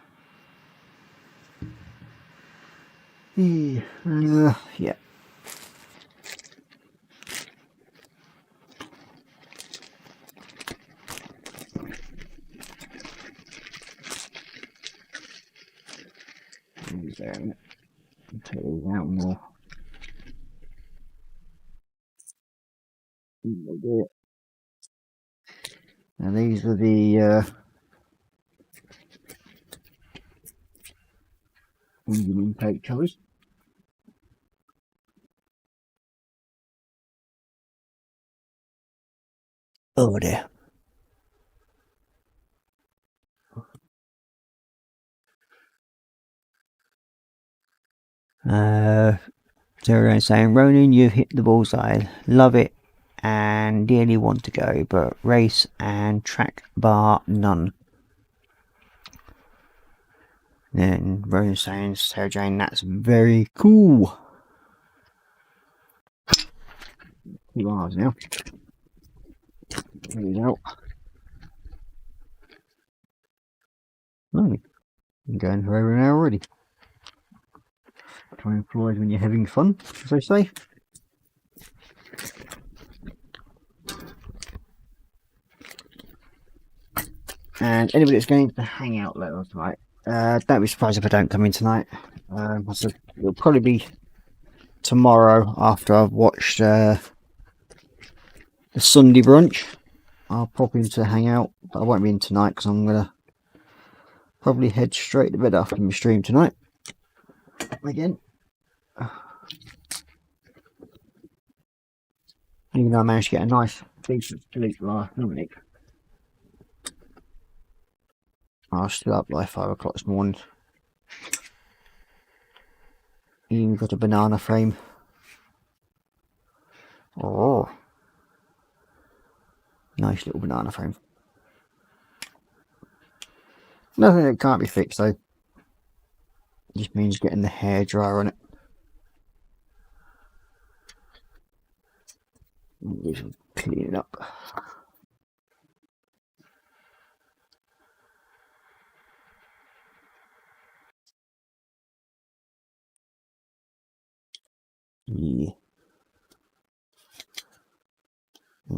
Speaker 5: Yeah. Yeah. There, take these out more. Now these are the engine intake colours. Oh dear. Zero saying, Ronan, you've hit the bullseye. Love it and dearly want to go, but race and track bar none. Then Ronan saying, Sarah Jane, that's very cool. 2 hours now. There you go. Oh, I'm going for over an hour already. Time flies when you're having fun, as they say. And anybody that's going to the hangout level tonight, don't be surprised if I don't come in tonight. It'll probably be tomorrow after I've watched the Sunday brunch. I'll pop into hangout, but I won't be in tonight because I'm gonna probably head straight to bed after my stream tonight. Again, even though I managed to get a nice decent sleep last night, I was still up by 5 o'clock this morning. Even got a banana frame. Oh, nice little banana frame. Nothing that can't be fixed though. Just means getting the hairdryer on it. Just clean it up. Yeah.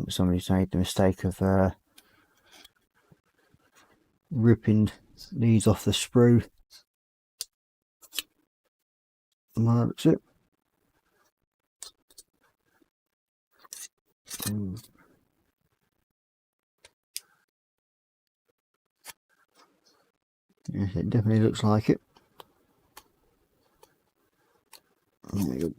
Speaker 5: Somebody made the mistake of ripping these off the sprue. Well, that's it. Yes, it definitely looks like it. There we go.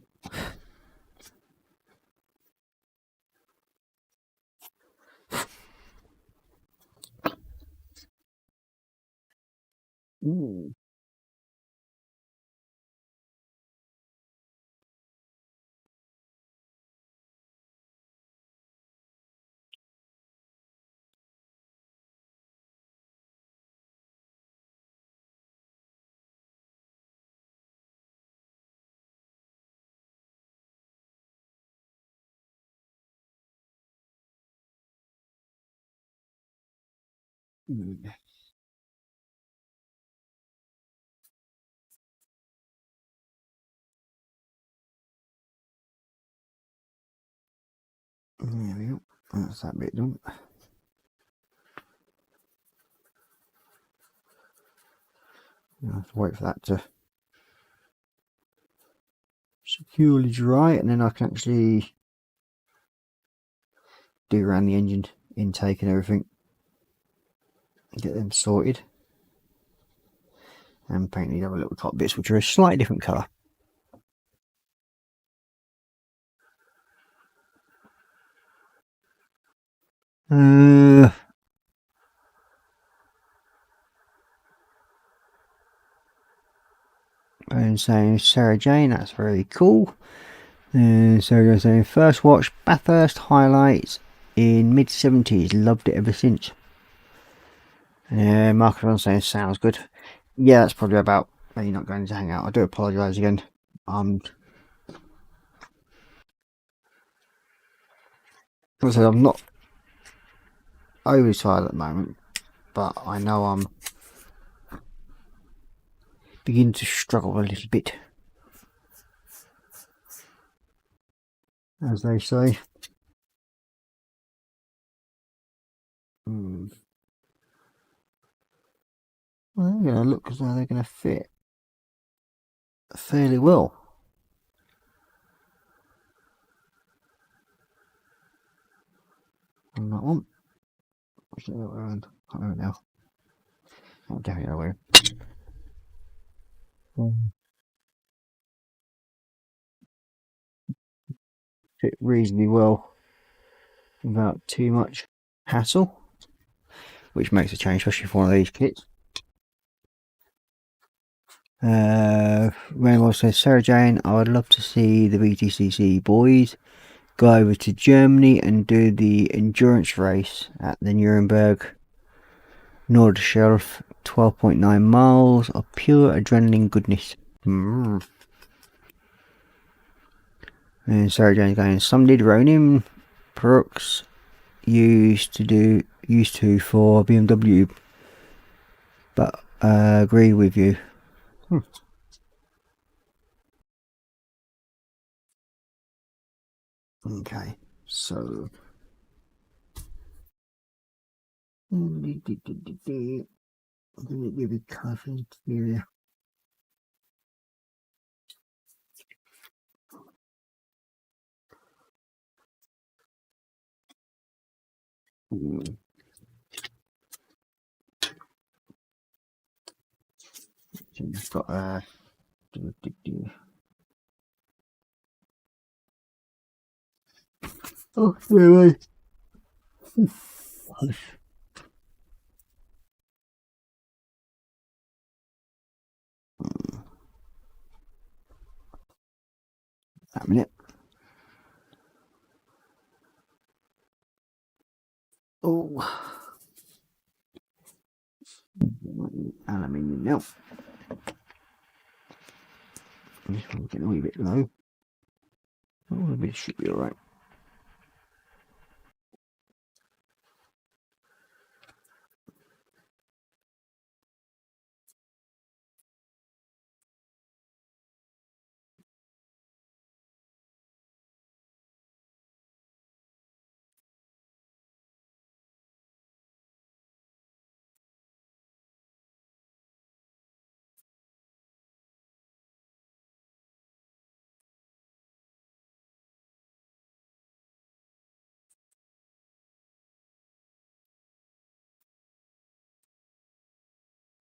Speaker 5: Ooh. There we go. That's that bit done. I have to wait for that to securely dry, and then I can actually do around the engine intake and everything, get them sorted, and paint these other little top bits, which are a slightly different colour. And saying Sarah Jane, that's very cool. And Sarah Jane saying first watch Bathurst highlights in mid-70s, loved it ever since. Mark on saying sounds good. Yeah, that's probably about me not going to hang out. I do apologise again. As I said, I'm not overly tired at the moment, but I know I'm beginning to struggle a little bit, as they say. Well, they're going to look as though they're going to fit fairly well. On that one. What's the other way around? I don't know. I'll definitely the other way. Fit reasonably well without too much hassle, which makes a change, especially for one of these kits. Rainbow says, Sarah Jane, I would love to see the BTCC boys go over to Germany and do the endurance race at the Nuremberg Nordshelf. 12.9 miles of pure adrenaline goodness. And Sarah Jane's going, some did Ronin Brooks used to for BMW, but agree with you. Okay, so give you cover interior. So you've got oh, anyway. That minute. Oh, aluminium now. This one's getting a wee bit low. Oh, it should be alright.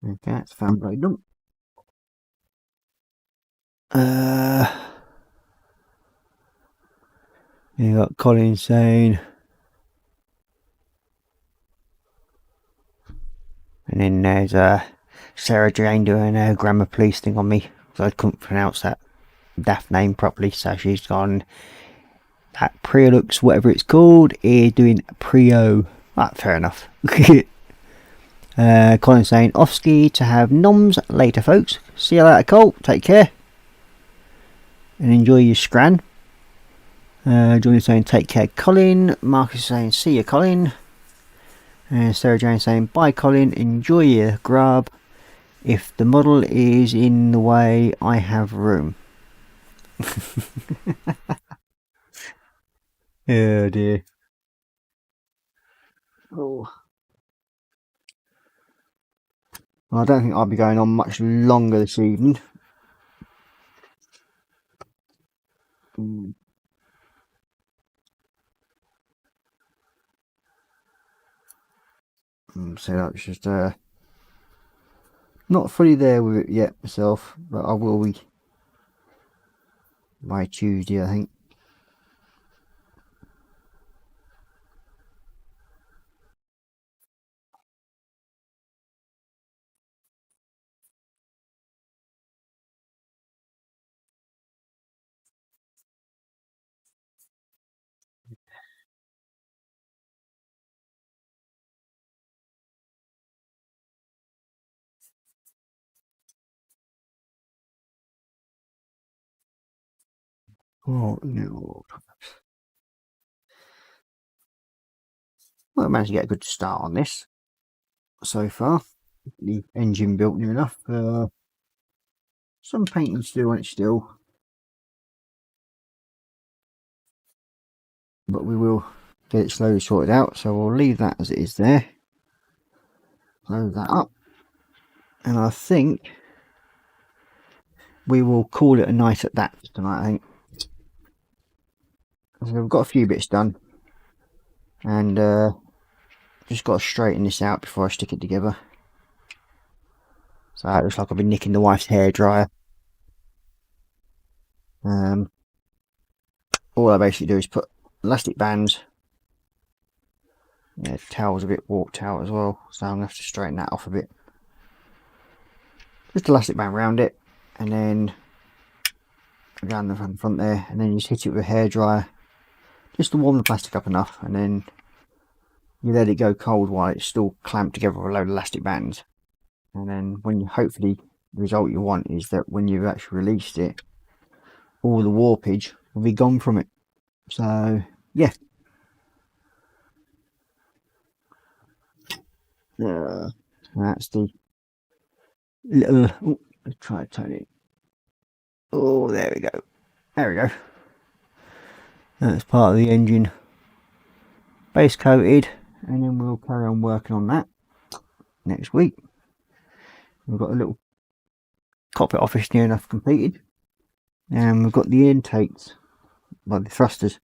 Speaker 5: Okay, that's found right done. You got Colin saying, and then there's Sarah Jane doing a grammar police thing on me, so I couldn't pronounce that daft name properly, so she's gone, that Prelux, whatever it's called, is doing Prio. Ah, fair enough. Colin saying, off ski to have noms later, folks. See you later, Cole. Take care. And enjoy your scran. Johnny saying, take care, Colin. Marcus saying, see you, Colin. And Sarah Jane saying, bye Colin, enjoy your grub. If the model is in the way, I have room. Oh dear. Oh. Well, I don't think I'll be going on much longer this evening. So that's just not fully there with it yet myself, but I will be by Tuesday, I think. Oh no. Well, I managed to get a good start on this so far. The engine built new enough. Some painting to do on it still, but we will get it slowly sorted out. So we'll leave that as it is there. Load that up, and I think we will call it a night at that tonight. I think so. We've got a few bits done, and just got to straighten this out before I stick it together. So it looks like I've been nicking the wife's hairdryer. All I basically do is put elastic bands. Yeah, the towel's a bit warped out as well, so I'm going to have to straighten that off a bit. Just elastic band around it, and then around the front there, and then you just hit it with a hairdryer just to warm the plastic up enough, and then you let it go cold while it's still clamped together with a load of elastic bands. And then when you, hopefully the result you want is that when you've actually released it, all the warpage will be gone from it. So yeah, that's the little, let's try to turn it. Oh, there we go, there we go. That's part of the engine base coated, and then we'll carry on working on that next week. We've got a little cockpit office near enough completed, and we've got the intakes, well, the thrusters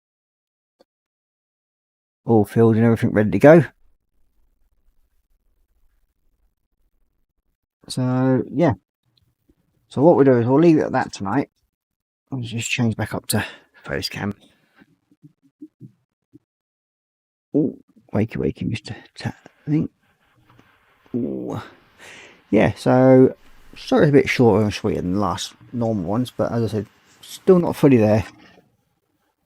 Speaker 5: all filled and everything ready to go. So yeah, so what we'll do is we'll leave it at that tonight. I'll just change back up to face cam. Oh, wakey wakey Mr. I think. Ooh. Yeah, so sorry it's a bit shorter and sweeter than the last normal ones, but as I said, still not fully there.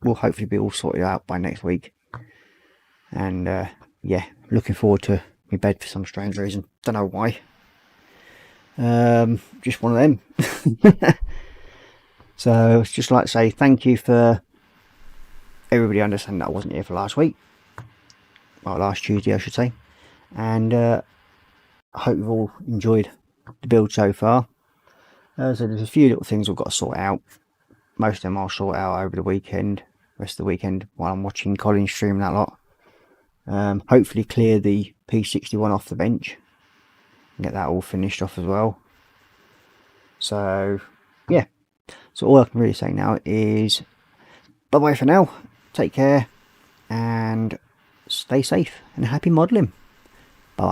Speaker 5: We'll hopefully be all sorted out by next week. And yeah, looking forward to my bed for some strange reason. Don't know why. Just one of them. So it's just like to say thank you for everybody understanding that I wasn't here for last week. Well, last Tuesday I should say. And I hope you've all enjoyed the build so far. So there's a few little things we've got to sort out. Most of them I'll sort out over the weekend, rest of the weekend while I'm watching Colin stream that lot. Hopefully clear the P61 off the bench and get that all finished off as well. So yeah, so all I can really say now is bye bye for now, take care and stay safe and happy modelling. Bye now.